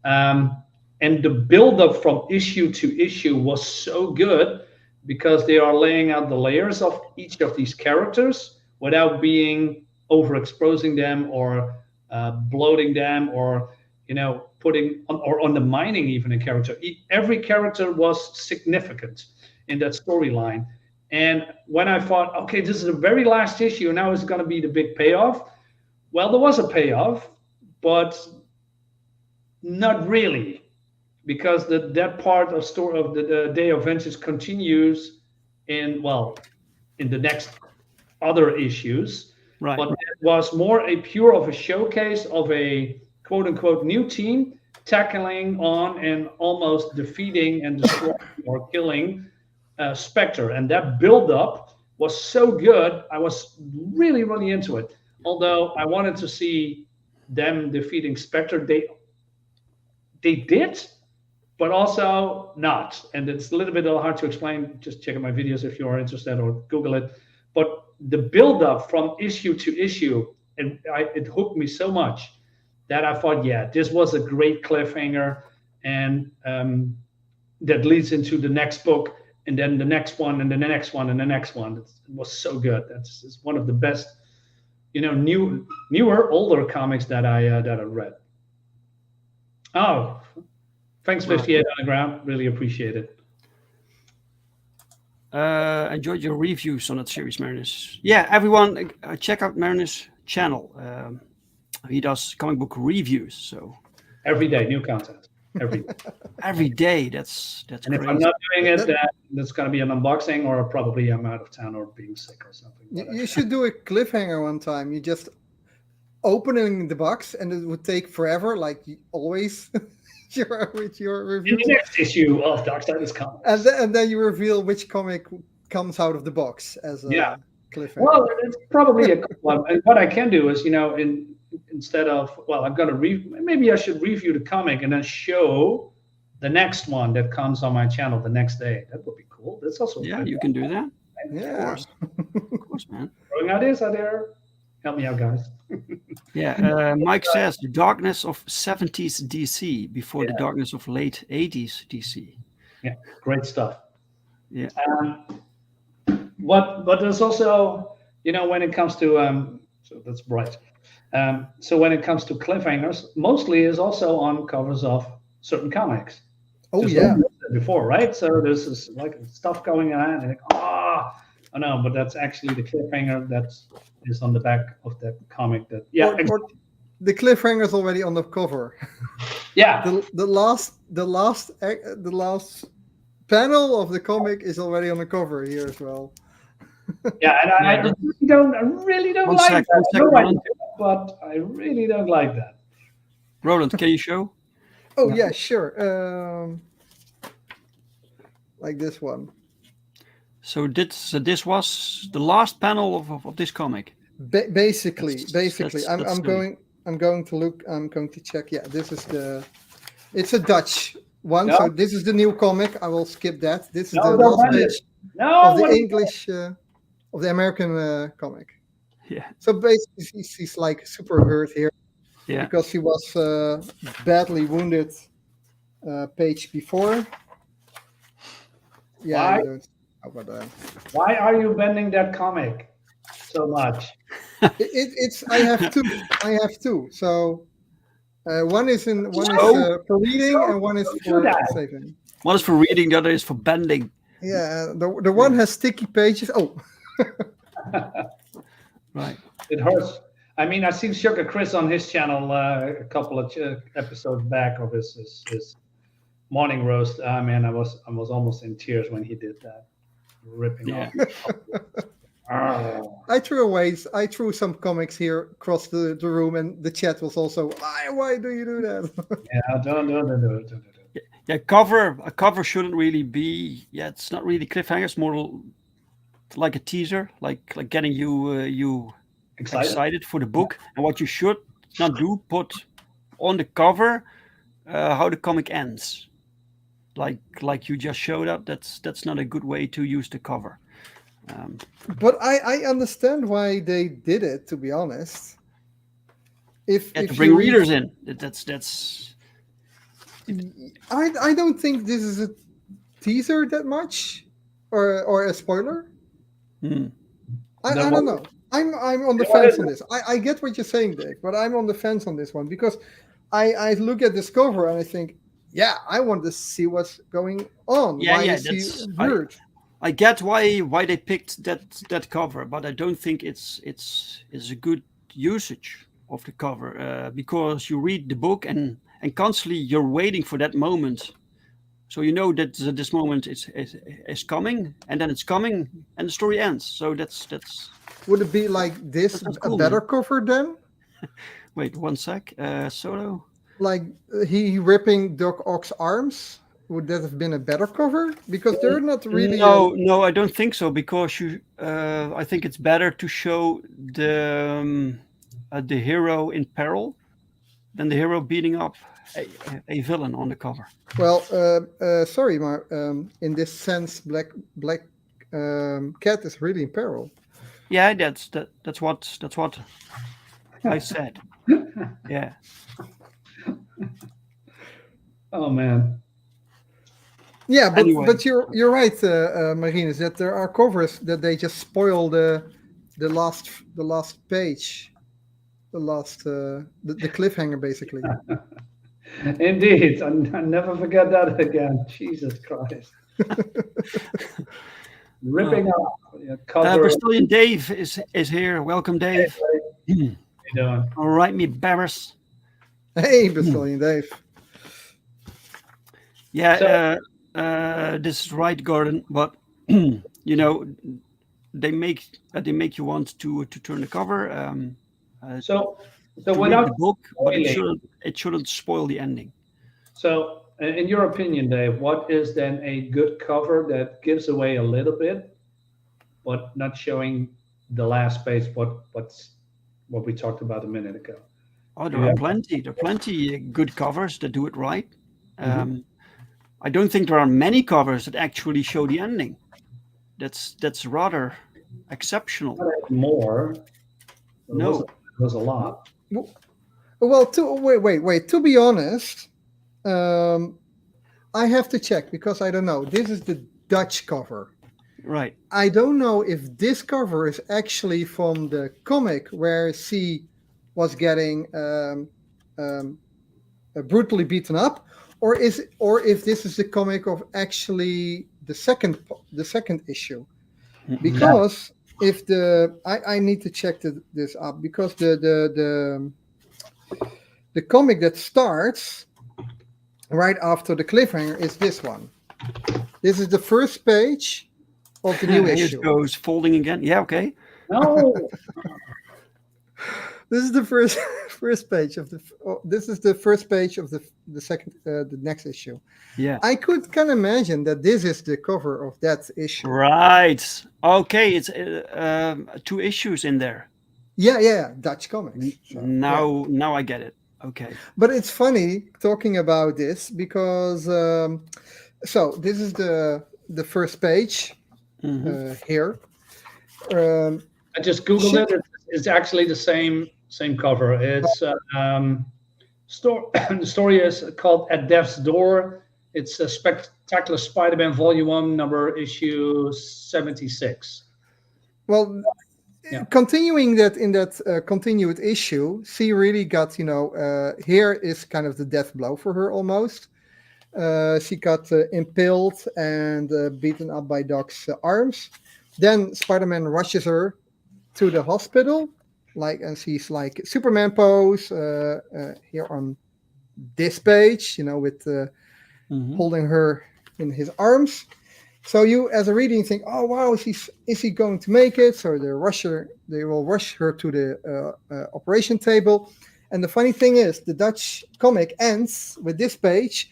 And the build-up from issue to issue was so good because they are laying out the layers of each of these characters without being overexposing them or bloating them or, putting or undermining even a character. Every character was significant in that storyline. And when I thought, okay, this is the very last issue, now it's going to be the big payoff. Well, there was a payoff, but not really, because that part of story of the Day of Vengeance continues in the next other issues. Right. But it was more a pure of a showcase of a quote unquote new team tackling on and almost defeating and destroying or killing Spectre, and that build-up was so good. I was really, really into it. Although I wanted to see them defeating Spectre, they did, but also not. And it's a little bit hard to explain. Just check out my videos if you are interested, or Google it. But the build-up from issue to issue, it hooked me so much that I thought, this was a great cliffhanger, and that leads into the next book. and then the next one, and then the next one, and the next one. It was so good. It's one of the best, newer, older comics that I read. Oh, thanks, 58 on the ground. Really appreciate it. Enjoyed your reviews on that series, Marinus. Yeah, everyone, check out Marinus' channel. He does comic book reviews. So every day, new content. Every day. That's and crazy. if I'm not doing it, that's going to be an unboxing, or probably I'm out of town or being sick or something. You should do a cliffhanger one time. You just opening the box, and it would take forever, like always. with your review. In the next issue of Darksyde is coming. And then you reveal which comic comes out of the box as a cliffhanger. Well, it's probably a good one. And what I can do is, instead of, I'm going to maybe I should review the comic and then show the next one that comes on my channel the next day. That would be cool. That's also you can do that. Yeah, of course, man. Throwing ideas out there. Help me out, guys. Mike says the darkness of 70s DC before the darkness of late 80s DC. Yeah, great stuff. Yeah. But there's also, when it comes to so that's bright. So when it comes to cliffhangers, mostly is also on covers of certain comics. Oh, just yeah. Before, right? So there's this like stuff going on, and I know, but that's actually the cliffhanger that is on the back of that comic. That or the cliffhanger is already on the cover. Yeah. The last panel of the comic is already on the cover here as well. Yeah, and I really don't like that. But I really don't like that. Roland, can you show? Oh yeah, sure. Like this one. So this was the last panel of this comic. Basically, I'm going to look. I'm going to check. Yeah, this is it's a Dutch one. No. So this is the new comic. I will skip that. This is the last page of the English, of the American comic. Yeah. So basically, she's like super hurt here. Yeah. Because she was badly wounded page before. Yeah. Why are you bending that comic so much? It's I have two. So one is for reading and one is for saving. One is for reading, the other is for bending. Yeah, the one has sticky pages. Oh. Right. It hurts. I mean, I've seen Sugar Chris on his channel a couple of episodes back of his morning roast. Man, I was almost in tears when he did that, ripping off. I threw some comics here across the room, and the chat was also, why do you do that? Yeah, don't. Yeah, a cover shouldn't really be. Yeah, it's not really cliffhangers. More like a teaser, like getting you excited for the book. And what you should not do, put on the cover how the comic ends. Like you just showed up. That's not a good way to use the cover. But I understand why they did it. To be honest, if to bring readers in, that's. I don't think this is a teaser that much, or a spoiler. I don't know. I'm on the fence on this. I get what you're saying, Dave, but I'm on the fence on this one because I look at this cover and I think, I want to see what's going on. I get why they picked that cover, but I don't think it's a good usage of the cover because you read the book and constantly you're waiting for that moment. So you know that this moment is coming, and then it's coming, and the story ends. So that's. Would it be like this cool, a better cover then? Wait 1 sec. Solo. Like he ripping Doc Ock's arms. Would that have been a better cover? Because they're not really. No, I don't think so. Because I think it's better to show the hero in peril than the hero beating up a villain on the cover. Well, sorry, in this sense, Black Cat is really in peril. Yeah, that's what I said. Yeah. Oh man. Yeah, but Anyway. but you're right, Marinus, that there are covers that they just spoil the last page, the cliffhanger basically. Indeed, I never forget that again. Jesus Christ. Ripping up cover. Brazilian Dave is here. Welcome, Dave. How you doing? All right, me Barris. Hey, Brazilian Dave. Yeah, this is right, Gordon. But you know, they make you want to turn the cover. So to read without the book, but spoiling- it shouldn't spoil the ending. So, in your opinion, Dave, what is then a good cover that gives away a little bit, but not showing the last page? What we talked about a minute ago. Oh, there are plenty. There are plenty good covers that do it right. I don't think there are many covers that actually show the ending. That's rather exceptional. More. No. There's a lot. Well, wait. To be honest, I have to check because I don't know. This is the Dutch cover. Right. I don't know if this cover is actually from the comic where she was getting brutally beaten up, or if this is the comic of actually the second issue. Because if I need to check this up because the comic that starts right after the cliffhanger is this one. This is the first page of the new issue. It goes folding again. Yeah, okay. No. This is the first page of the. This is the first page of the second the next issue. Yeah. I can imagine that this is the cover of that issue. Right. Okay. It's 2 issues in there. Yeah. Dutch comics. So, now I get it. Okay. But it's funny talking about this because so this is the first page here. I just googled it. It's actually the same cover. It's the story is called At Death's Door. It's a Spectacular Spider-Man Volume 1, number issue 76. Well, continuing that in that continued issue, she really got, here is kind of the death blow for her almost. She got impaled and beaten up by Doc's arms. Then Spider-Man rushes her to the hospital, and she's like Superman pose here on this page, with holding her in his arms. So you, as a reader, you think, oh wow, is he going to make it? So they will rush her to the operation table. And the funny thing is, the Dutch comic ends with this page.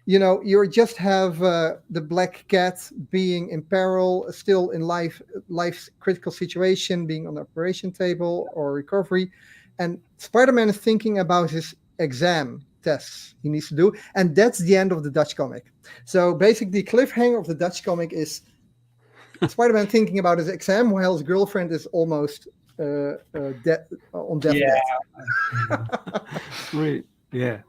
You just have the Black Cat being in peril, still in life's critical situation, being on the operation table or recovery. And Spider-Man is thinking about his exam tests he needs to do. And that's the end of the Dutch comic. So basically, the cliffhanger of the Dutch comic is Spider-Man thinking about his exam while his girlfriend is almost on death. Right. Yeah.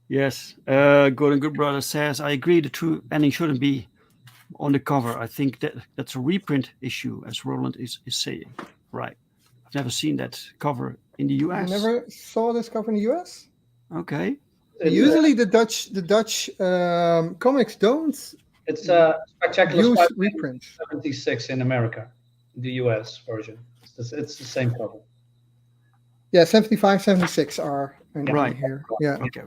Yes. Gordon Goodbrother says, I agree the true ending shouldn't be on the cover. I think that's a reprint issue, as Roland is saying. Right. I've never seen that cover in the US. You never saw this cover in the US? Okay. Usually the Dutch comics don't. It's a Spectacular use Spider-Man reprint. 76 in America, the US version. It's the same cover. Yeah, 75, 76 are Right here. Yeah. Okay.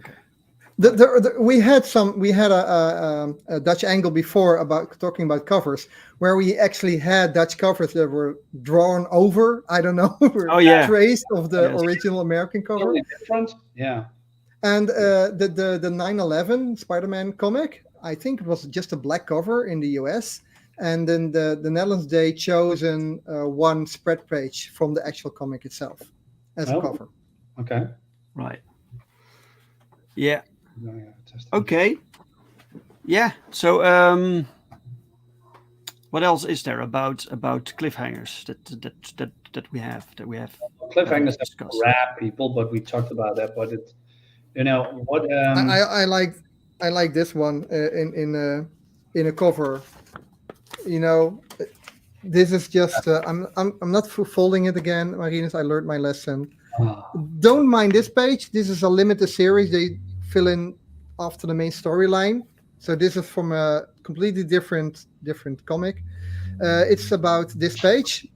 We had a Dutch angle before about talking about covers where we actually had Dutch covers that were drawn over. I don't know. Traced of the original American cover. Totally different. Yeah. And the 9/11 Spider-Man comic, I think it was just a black cover in the US. And then the Netherlands, they chosen one spread page from the actual comic itself as a cover. Okay. Right. Yeah. Okay. Yeah. So, what else is there about cliffhangers that we have? Cliffhangers grab people, but we talked about that. But it, what? I like I like this one in a cover. You know, this is just I'm not folding it again, Marinus. I learned my lesson. Don't mind this page. This is a limited series. They fill in after the main storyline. So this is from a completely different comic. It's about this page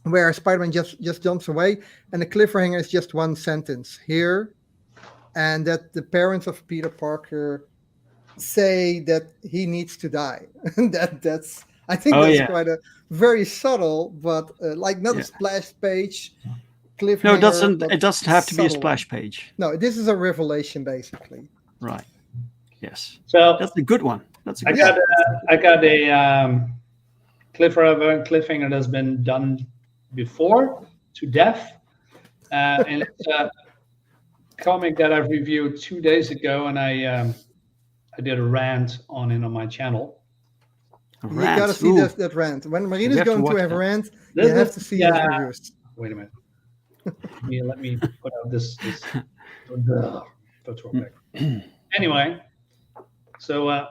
where Spider-Man just jumps away, and the cliffhanger is just one sentence here, and that the parents of Peter Parker say that he needs to die. that's I think that's quite a very subtle, but like not a splash page. Cliffhanger. No, it doesn't have to be a splash page. No, this is a revelation basically. Right. Yes. So that's a good one. That's a I good got one. I got a cliffhanger that's been done before to death, and it's a comic that I've reviewed 2 days ago, and I did a rant on it on my channel. You gotta see that rant. When Marinus is going to have a rant, you have to see his reviews. Wait a minute. Let me put out this anyway, so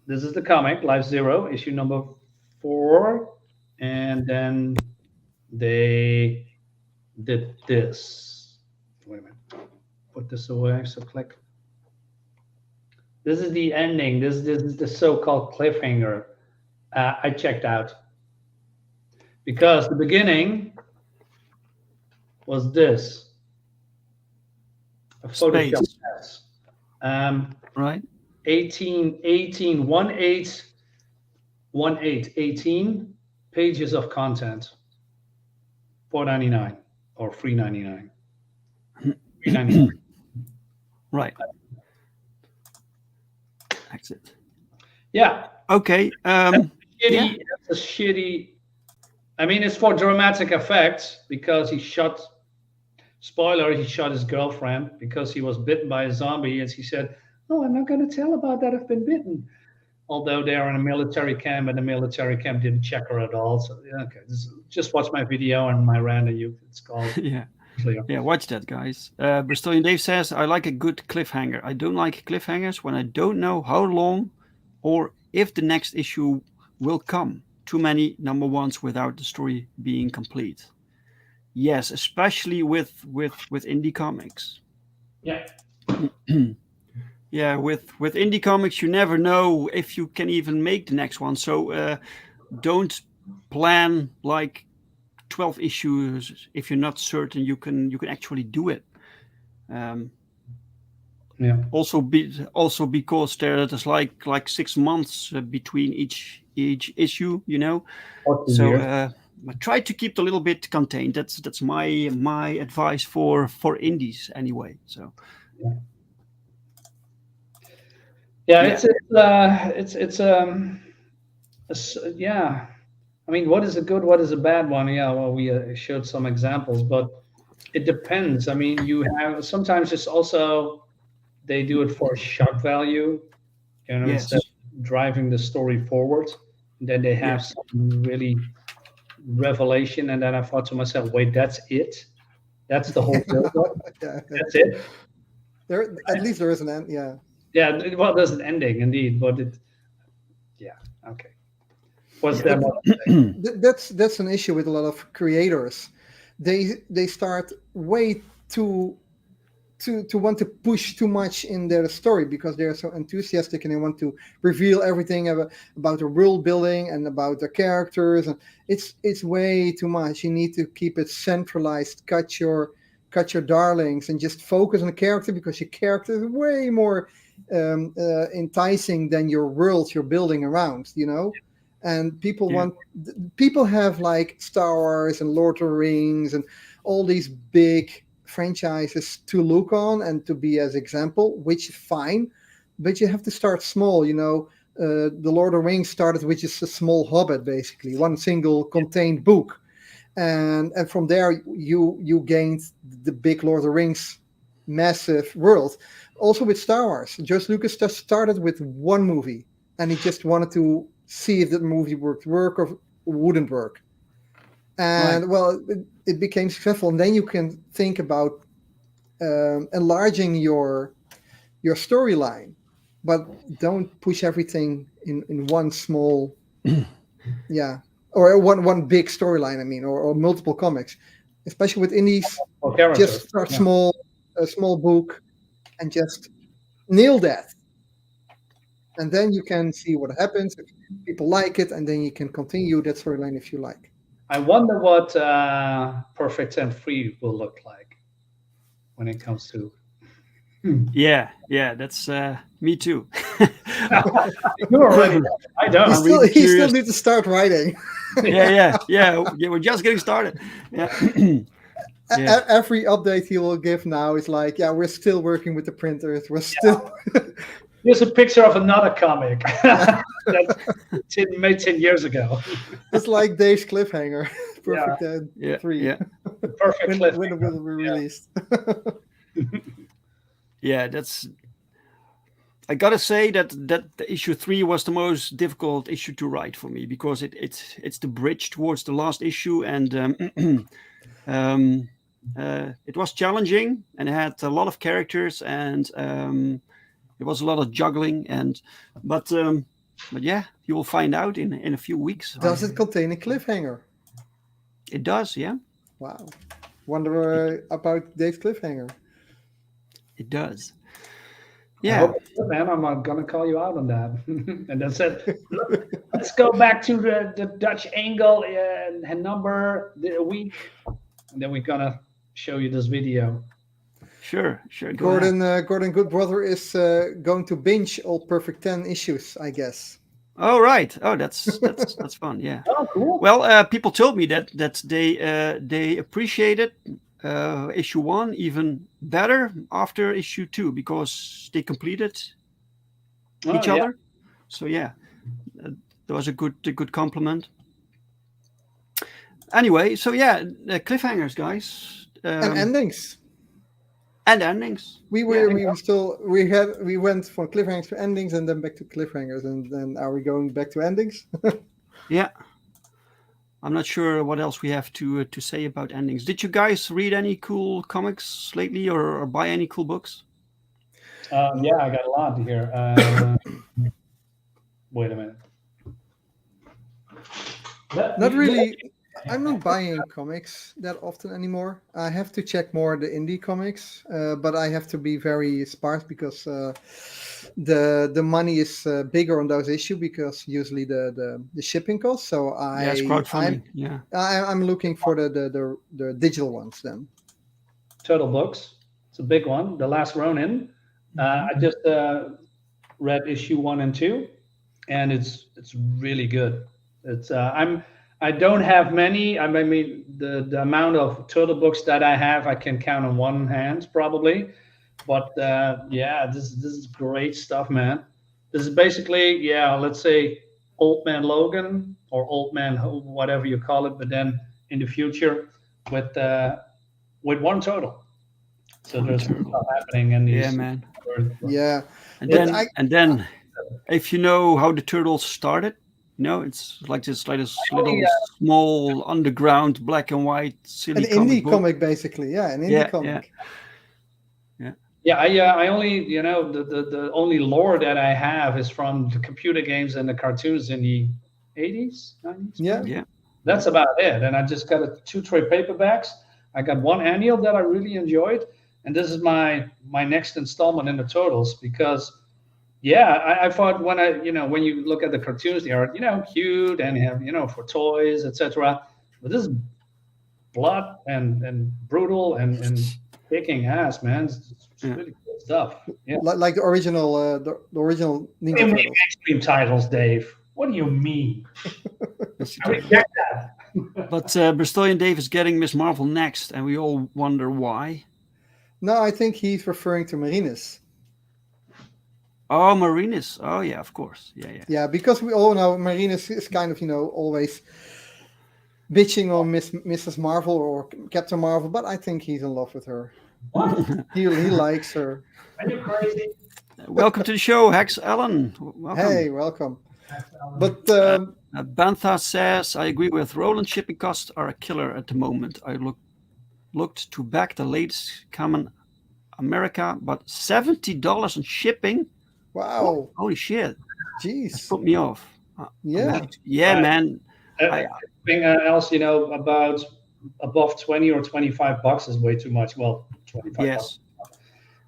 this is the comic Life Zero, issue number 4, and then they did this. Wait a minute. Put this away. So click. This is the ending. This is the so-called cliffhanger. I checked out because the beginning was this. A Photoshop mess. Right. 18 pages of content. $4.99 or $3.99. $3.99. Right. Exit. Yeah. Okay. It's a shitty. I mean, it's for dramatic effect because he shot. Spoiler: he shot his girlfriend because he was bitten by a zombie, and she said, "Oh, I'm not going to tell about that. I've been bitten." Although they're in a military camp, and the military camp didn't check her at all. So okay, just watch my video and my rant. It's called Clear. Yeah, watch that, guys. Bristolian Dave says, I like a good cliffhanger. I don't like cliffhangers when I don't know how long or if the next issue will come. Too many number ones without the story being complete. Yes, especially with indie comics. Yeah. Yeah, with indie comics, you never know if you can even make the next one. So don't plan like 12 issues if you're not certain you can actually do it. Also because there's like 6 months between each issue, you know. So try to keep it a little bit contained. That's my advice for indies anyway. So yeah. I mean, what is a good, what is a bad one? Yeah, well, we showed some examples, but it depends. I mean, you have sometimes it's also they do it for shock value, you know, instead of driving the story forward. And then they have some really revelation, and then I thought to myself, wait, that's it? That's the whole build-up? That's it? At least there is an end, yeah. Yeah, well, there's an ending indeed, but okay. That's an issue with a lot of creators. They start way to want to push too much in their story because they're so enthusiastic and they want to reveal everything about the world building and about the characters, and it's way too much. You need to keep it centralized. Cut your darlings and just focus on the character because your character is way more enticing than your world you're building around, you know. And people have like Star Wars and Lord of the Rings and all these big franchises to look on and to be as example, which is fine, but you have to start small, you know. The Lord of the Rings started with just a small hobbit, basically one single contained book, and from there you gained the big Lord of the Rings massive world. Also with Star Wars, George Lucas just started with one movie and he just wanted to see if that movie would work or wouldn't work. And well, it became successful, and then you can think about enlarging your storyline. but don't push everything in one small, or one big storyline. I mean, or multiple comics, especially with indies. Or characters. Just start small, a small book, and just nail that. And then you can see what happens. If people like it, and then you can continue that storyline if you like. I wonder what Perfect 10 Free will look like when it comes to. Yeah, that's me too. You're already. I don't. You still need to start writing. yeah. We're just getting started. Yeah. Every update he will give now is like, we're still working with the printers. We're still. Here's a picture of another comic that made 10 years ago. It's like Dave's Cliffhanger. Perfect 3. Yeah. Perfect when it will be released. Yeah, that's. I gotta say that issue 3 was the most difficult issue to write for me because it's the bridge towards the last issue, and it was challenging and it had a lot of characters, and there was a lot of juggling, but yeah, you will find out in a few weeks. Does it contain a cliffhanger? It does, yeah. Wow. Wonder about Dave's Cliffhanger. It does. I Yeah. hope so, man. I'm gonna call you out on that. And then said, look, let's go back to the Dutch angle and number the week, and then we're gonna show you this video. Sure. Gordon Goodbrother is going to binge all Perfect 10 issues, I guess. Oh right. Oh, that's fun. Yeah. Oh, cool. Well, people told me that they appreciated issue 1 even better after issue 2 because they completed each other. So yeah, that was a good compliment. Anyway, so yeah, cliffhangers, guys, and endings. And endings. We went from cliffhangers to endings and then back to cliffhangers, and then are we going back to endings? Yeah. I'm not sure what else we have to say about endings. Did you guys read any cool comics lately or buy any cool books? Yeah, I got a lot here. Wait a minute. Not really. I'm not buying comics that often anymore. I have to check more the indie comics, but I have to be very sparse because the money is bigger on those issues because usually the shipping costs. So it's crowdfunding. I'm looking for the digital ones then. Turtle books. It's a big one. The Last Ronin. I just read issue 1 and 2, and it's really good. It's I don't have many. I mean, the amount of turtle books that I have, I can count on one hand probably. But this is great stuff, man. This is basically, let's say Old Man Logan or Old Man whatever you call it, but then in the future with one turtle. So there's stuff happening in these. Yeah, man. Yeah. And then if you know how the turtles started, it's like this little small underground black and white silly an indie comic basically. Yeah, an indie comic. Yeah, I only the only lore that I have is from the computer games and the cartoons in the 80s, 90s. Yeah. That's about it. And I just got 2 trade paperbacks. I got one annual that I really enjoyed, and this is my next installment in the Turtles because. Yeah, I thought when you look at the cartoons, they are cute and have for toys, etc. But this is blood and brutal and kicking ass, man. It's really good stuff. Yeah, like the original the original Ninja Turtles. Extreme titles, Dave. What do you mean? I reject that. But Bristolian Dave is getting Miss Marvel next, and we all wonder why. No, I think he's referring to Marinus. Oh, Marinus. Oh, yeah, of course. Yeah. Yeah, because we all know Marinus is kind of, always bitching on Mrs. Marvel or Captain Marvel, but I think he's in love with her. What? He likes her. Are you crazy? Welcome to the show, Hex Allen. Welcome. Hey, welcome. But Bantha says, I agree with Roland. Shipping costs are a killer at the moment. I looked to back the latest Common America, but $70 in shipping? Wow. Holy shit! Jeez. Put me off. Yeah. Yeah, Right. man. Everything else, about above 20 or $25 is way too much. Well, $25. Yes.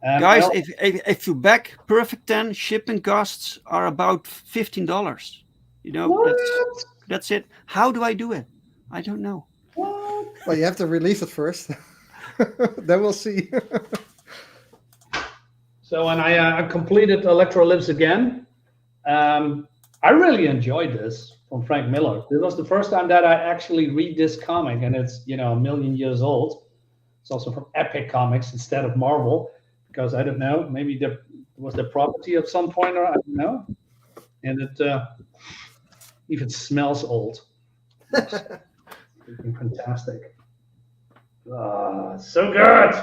I Guys, also- if you back Perfect 10, shipping costs are about $15. What? That's it. How do I do it? I don't know. What? Well, you have to release it first. Then we'll see. So when I completed Electrolypse again, I really enjoyed this from Frank Miller. This was the first time that I actually read this comic, and it's a million years old. It's also from Epic Comics instead of Marvel, because I don't know, maybe there was the property at some point, or I don't know. And it even smells old. It's freaking fantastic. So good.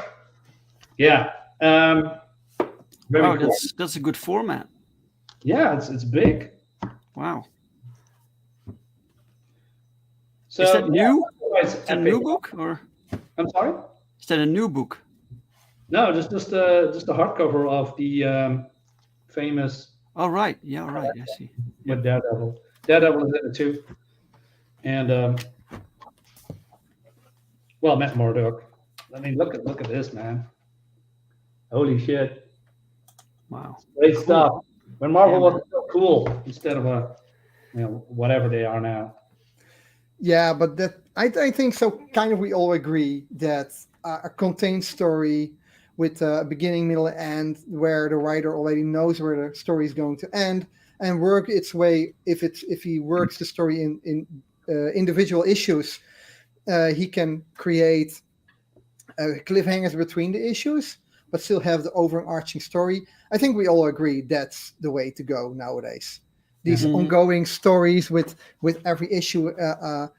Yeah. Very Wow, cool. that's a good format. Yeah, it's big. Wow. So Is that new? It's Is that a new book, or I'm sorry. is that a new book? No, just the hardcover of the famous Oh, right. Yeah, right. I see. with Daredevil. Daredevil is in it too, and well, Matt Murdock. I mean, look at this, man. Holy shit! Wow. Great stuff. When Marvel Yeah, was so cool instead of whatever they are now. Yeah, but that I think so. Kind of, we all agree that a contained story with a beginning, middle, and end, where the writer already knows where the story is going to end and work its way. If he works the story in individual issues, he can create cliffhangers between the issues, but still have the overarching story. I think we all agree that's the way to go nowadays. These ongoing stories with every issue, a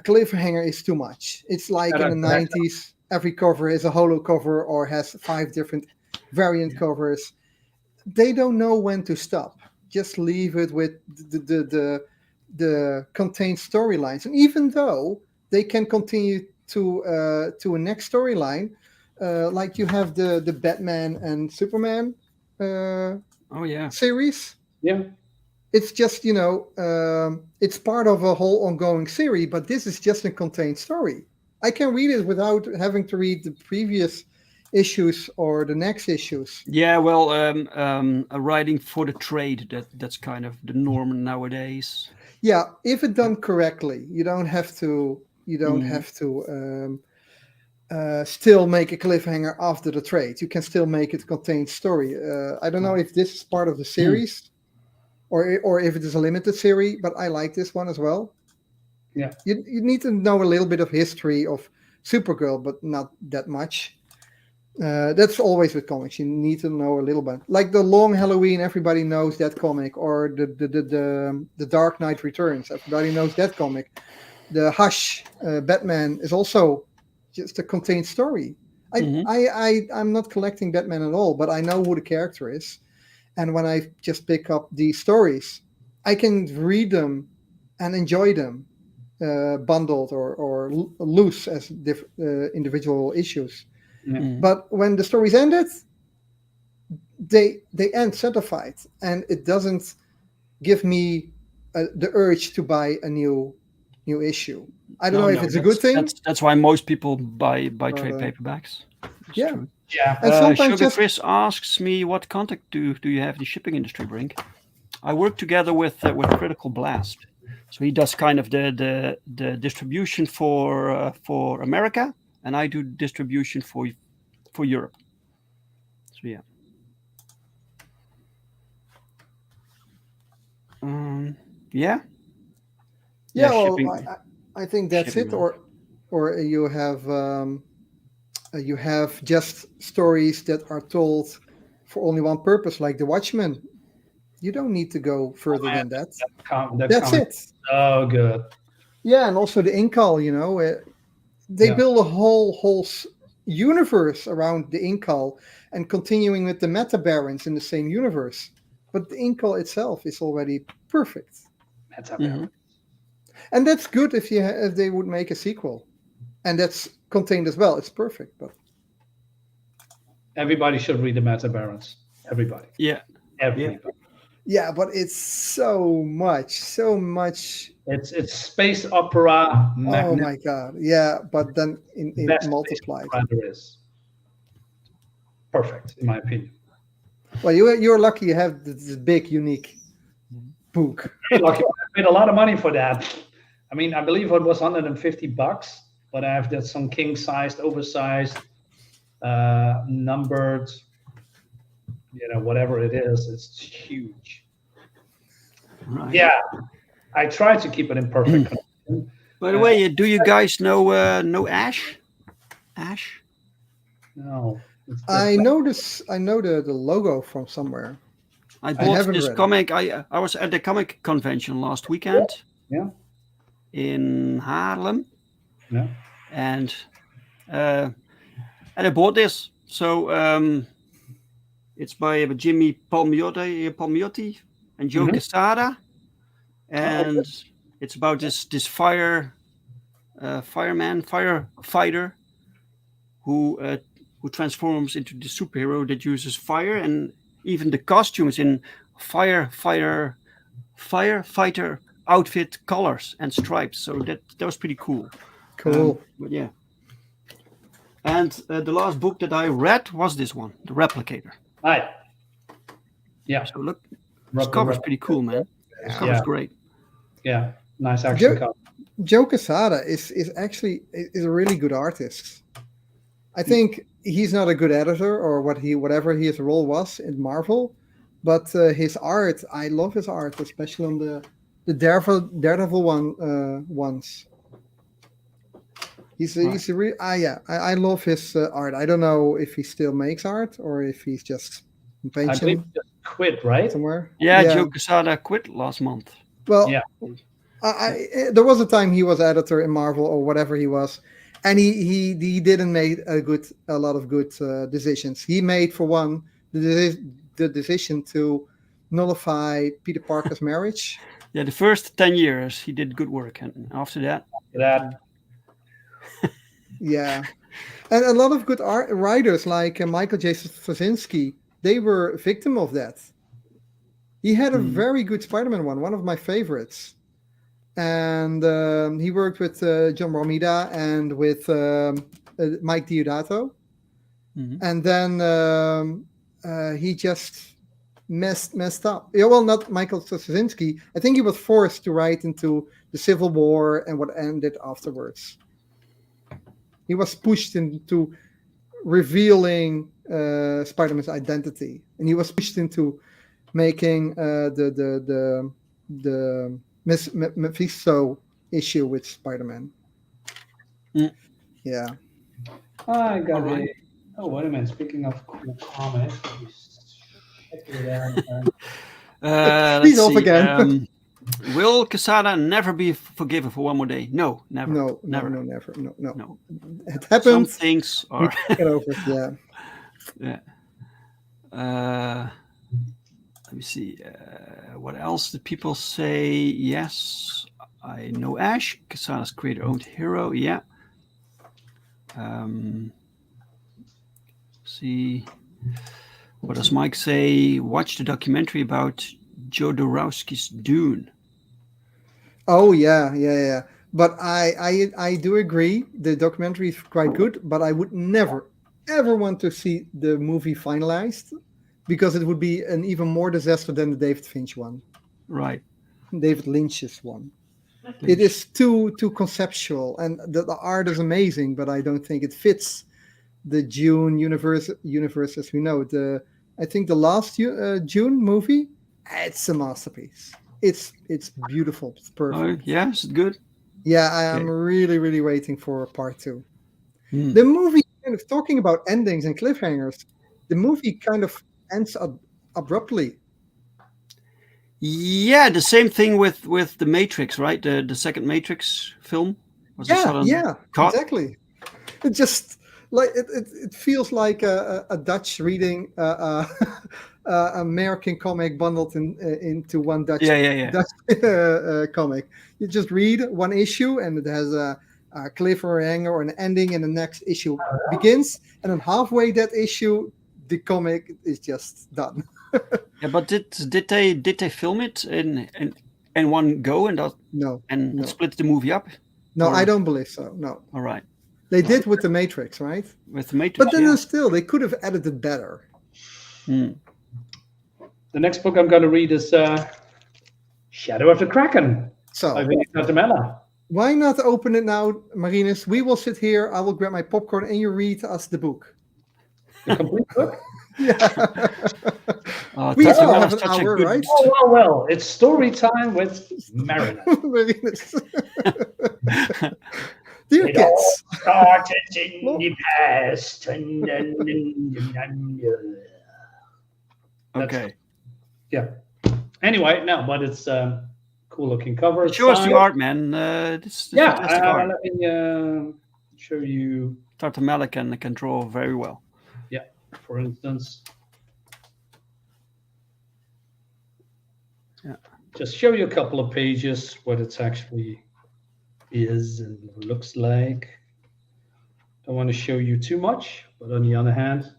cliffhanger is too much. It's like in the 90s, every cover is a holo cover or has 5 different variant covers. They don't know when to stop. Just leave it with the contained storylines. And even though they can continue to a next storyline, like you have the Batman and Superman Oh, yeah. series. Yeah. It's just, it's part of a whole ongoing series, but this is just a contained story. I can read it without having to read the previous issues or the next issues. Yeah, well, writing for the trade, that's kind of the norm nowadays. Yeah, if it's done correctly, you don't have to still make a cliffhanger after the trade. You can still make it a contained story. I don't know if this is part of the series or if it is a limited series, but I like this one as well. Yeah. You need to know a little bit of history of Supergirl, but not that much. That's always with comics. You need to know a little bit. Like the Long Halloween, everybody knows that comic, or the Dark Knight Returns, everybody knows that comic. The Hush, Batman is also just a contained story. I'm not collecting Batman at all, but I know who the character is. And when I just pick up these stories, I can read them and enjoy them, bundled or loose as individual issues. But when the stories ended, they end certified, and it doesn't give me the urge to buy a new issue. I don't know if it's a good thing. That's why most people buy trade paperbacks. That's true. Yeah. And sometimes Sugar Chris asks me, what contact do you have in the shipping industry, Brink? I work together with Critical Blast. So he does kind of the distribution for America, and I do distribution for Europe. So yeah. Yeah. Yeah, shipping, well, I think that's it. Or you have just stories that are told for only one purpose, like The Watchmen. You don't need to go further than that. That's it. Oh, good. Yeah, and also the Incal, they build a whole universe around the Incal and continuing with the Meta Barons in the same universe. But the Incal itself is already perfect. And that's good if they would make a sequel. And that's contained as well. It's perfect. But everybody should read the Meta Barons. Everybody. Yeah. Everybody. Yeah, but it's so much. It's space opera. Oh my god. Yeah, but then in Best space multiplied. opera there is. Perfect, in my opinion. Well, you're lucky you have this big, unique book. Very lucky. I paid a lot of money for that. I mean, I believe it was $150, but I have that some king-sized, oversized, numbered, whatever it is. It's huge. Right. Yeah, I try to keep it in perfect condition. By the way, do you guys know Ash? Ash? No. I know this. I know the logo from somewhere. I bought haven't this read it. comic. I was at the comic convention last weekend. Yeah. In Haarlem. Yeah. And I bought this. So it's by Jimmy Palmiotti and Joe Quesada. And it's about this firefighter who transforms into the superhero that uses fire, and even the costumes in firefighter outfit colors and stripes. So that was pretty cool. Cool. But yeah. And the last book that I read was this one, The Replicator. Right. Yeah. So look, this cover's pretty cool, man. This cover's great. Yeah. Nice action cover. Joe Quesada is actually a really good artist. I think he's not a good editor or whatever his role was in Marvel, but his art, I love his art, especially on the Daredevil ones. He's a real I love his art. I don't know if he still makes art or if he's just I believe pension he just quit, right? somewhere. Yeah, Joe Quesada quit last month. Well, Yeah. there was a time he was editor in Marvel or whatever he was, and he didn't make a lot of good decisions. He made, for one, the decision to nullify Peter Parker's marriage. Yeah, the first 10 years he did good work, and after that, Yeah, and a lot of good writers like Michael J. Straczynski, they were victim of that. He had a very good Spider-Man one of my favorites. And he worked with John Romita and with Mike Deodato. And then he just messed up. Yeah, well, not Michael Straczynski. I think he was forced to write into the Civil War and what ended afterwards. He was pushed into revealing Spider-Man's identity, and he was pushed into making the Mephisto issue with Spider-Man. Yeah. I got it. Oh, wait a minute. Speaking of cool comics, check it out. He's off again. Will Quesada never be forgiven for one more day? No, never. No, never. No. It happened. Some things are. Get over it. Yeah. Yeah. Let me see. What else did people say? Yes, I know Ash, Quesada's creator-owned hero. Yeah. See. What does Mike say? Watch the documentary about Jodorowsky's Dune. Oh yeah. But I do agree. The documentary is quite good, but I would never ever want to see the movie finalized, because it would be an even more disaster than the David Finch one. Right. David Lynch's one. It is too conceptual, and the art is amazing, but I don't think it fits the Dune universe as we know it. I think the last Dune movie, it's a masterpiece. It's beautiful. It's perfect. Yeah, is it good? Yeah, I am really waiting for part 2. The movie, kind of talking about endings and cliffhangers, the movie kind of ends abruptly. Yeah, the same thing with the Matrix, right? The second Matrix film. Exactly. It just like it feels like a Dutch reading American comic bundled into one Dutch comic. You just read one issue and it has a cliffhanger or an ending, and the next issue begins, and then halfway that issue, the comic is just done. Yeah, but did they film it in one go and No. split the movie up? No, Or- I don't believe so. No. All right. They did with the Matrix, right? With the Matrix. But then yeah. still, they could have edited better. Hmm. The next book I'm going to read is Shadow of the Kraken So by Guatemala. why not open it now, Marinus? We will sit here. I will grab my popcorn, and you read us the book. The complete book? We Tati all Mel have is an such a hour, good- right? Well. It's story time with Marinus. Marinus. Dear It all kids. started in the past. Okay. Yeah. Anyway, no, but it's cool looking cover. Show us the signed. art, man. This fantastic art. Let me show you. Tati Mel can draw very well. Yeah, for instance. Yeah. Just show you a couple of pages what it's actually is and looks like. Don't want to show you too much, but on the other hand,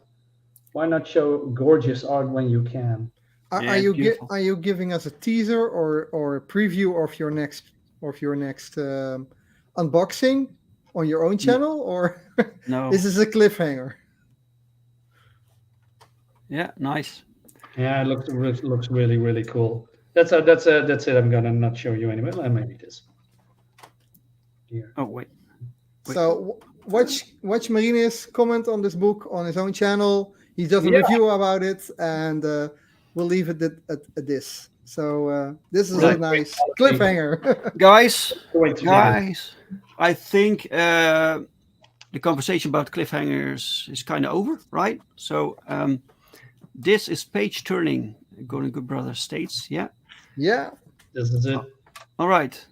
why not show gorgeous art when you can? Are, Yeah, are you beautiful. are you giving us a teaser or a preview of your next unboxing on your own channel, or No. is this a cliffhanger? Yeah, nice. Yeah, it looks really, really cool. That's it. I'm gonna not show you anyway. Maybe this. Here. Oh wait. So watch Marinus comment on this book on his own channel. He does a Yeah. review about it, and we'll leave it at this. So this is a Right. nice cliffhanger. Guys, Wait to guys, I think the conversation about cliffhangers is kind of over, right? So this is page turning. Golden Good Brother states, yeah. Yeah. This is it. All right.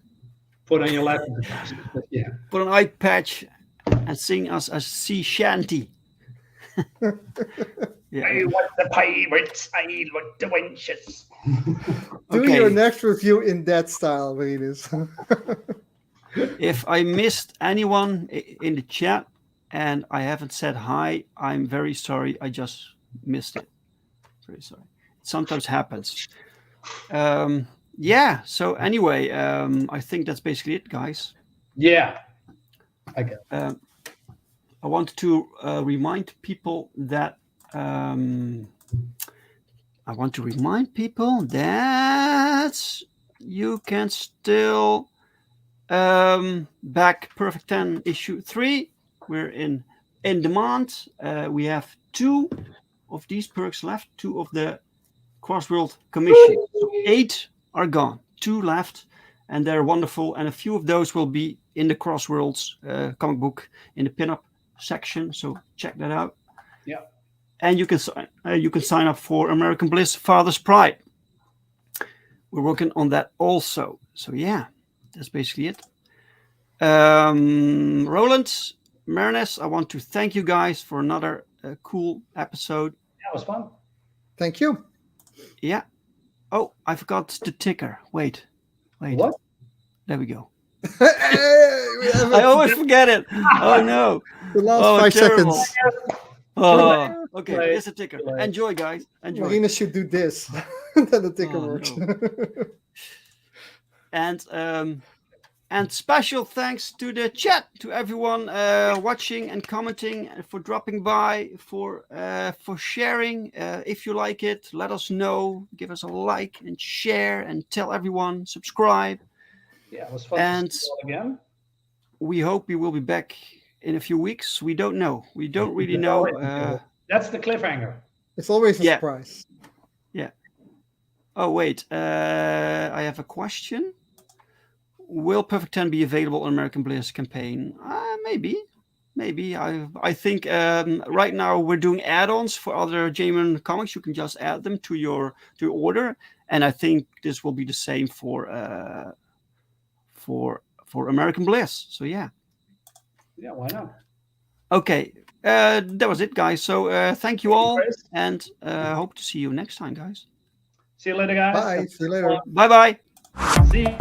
Put on your lap. Yeah. Put an eye patch and sing us a sea shanty. Yeah. want the pirates. I want the wenches. Do Okay. your next review in that style, Marinus. If I missed anyone in the chat and I haven't said hi, I'm very sorry. I just missed it. Very sorry. It sometimes happens. Yeah. So anyway, I think that's basically it, guys. Yeah. I get it. I want to remind people that you can still back Perfect 10 issue 3. We're in demand. We have 2 of these perks left, 2 of the Crossworld Commission. So 8 are gone, 2 left, and they're wonderful. And a few of those will be in the Crossworlds comic book in the pinup section. So check that out. Yeah. And you can sign up for American Bliss Father's Pride. We're working on that also. So yeah, that's basically it. Roland, Marinus, I want to thank you guys for another cool episode. That was fun. Thank you. Yeah. Oh, I forgot the ticker. Wait. What? There we go. Hey, we have I always forget it. Oh no. the last 5 terrible. seconds. Oh, okay. Right. Here's a ticker. Right. Enjoy, guys. Enjoy. Marinus should do this. Then the ticker Oh, works. no. And special thanks to the chat, to everyone watching and commenting, and for dropping by, for sharing. If you like it, let us know. Give us a like and share, and tell everyone. Subscribe. Yeah, it was fun And to see you all again. we hope we will be back in a few weeks. We don't know. We don't really know. That's the cliffhanger. It's always a Yeah. surprise. Oh wait, I have a question. Will Perfect 10 be available on American Bliss campaign? Maybe. I think right now we're doing add-ons for other Jamin comics. You can just add them to your order, and I think this will be the same for American Bliss. So yeah. Yeah, why not? Okay, that was it, guys. So thank you all, Chris. and hope to see you next time, guys. See you later, guys. Bye. See you later. Bye bye. See you.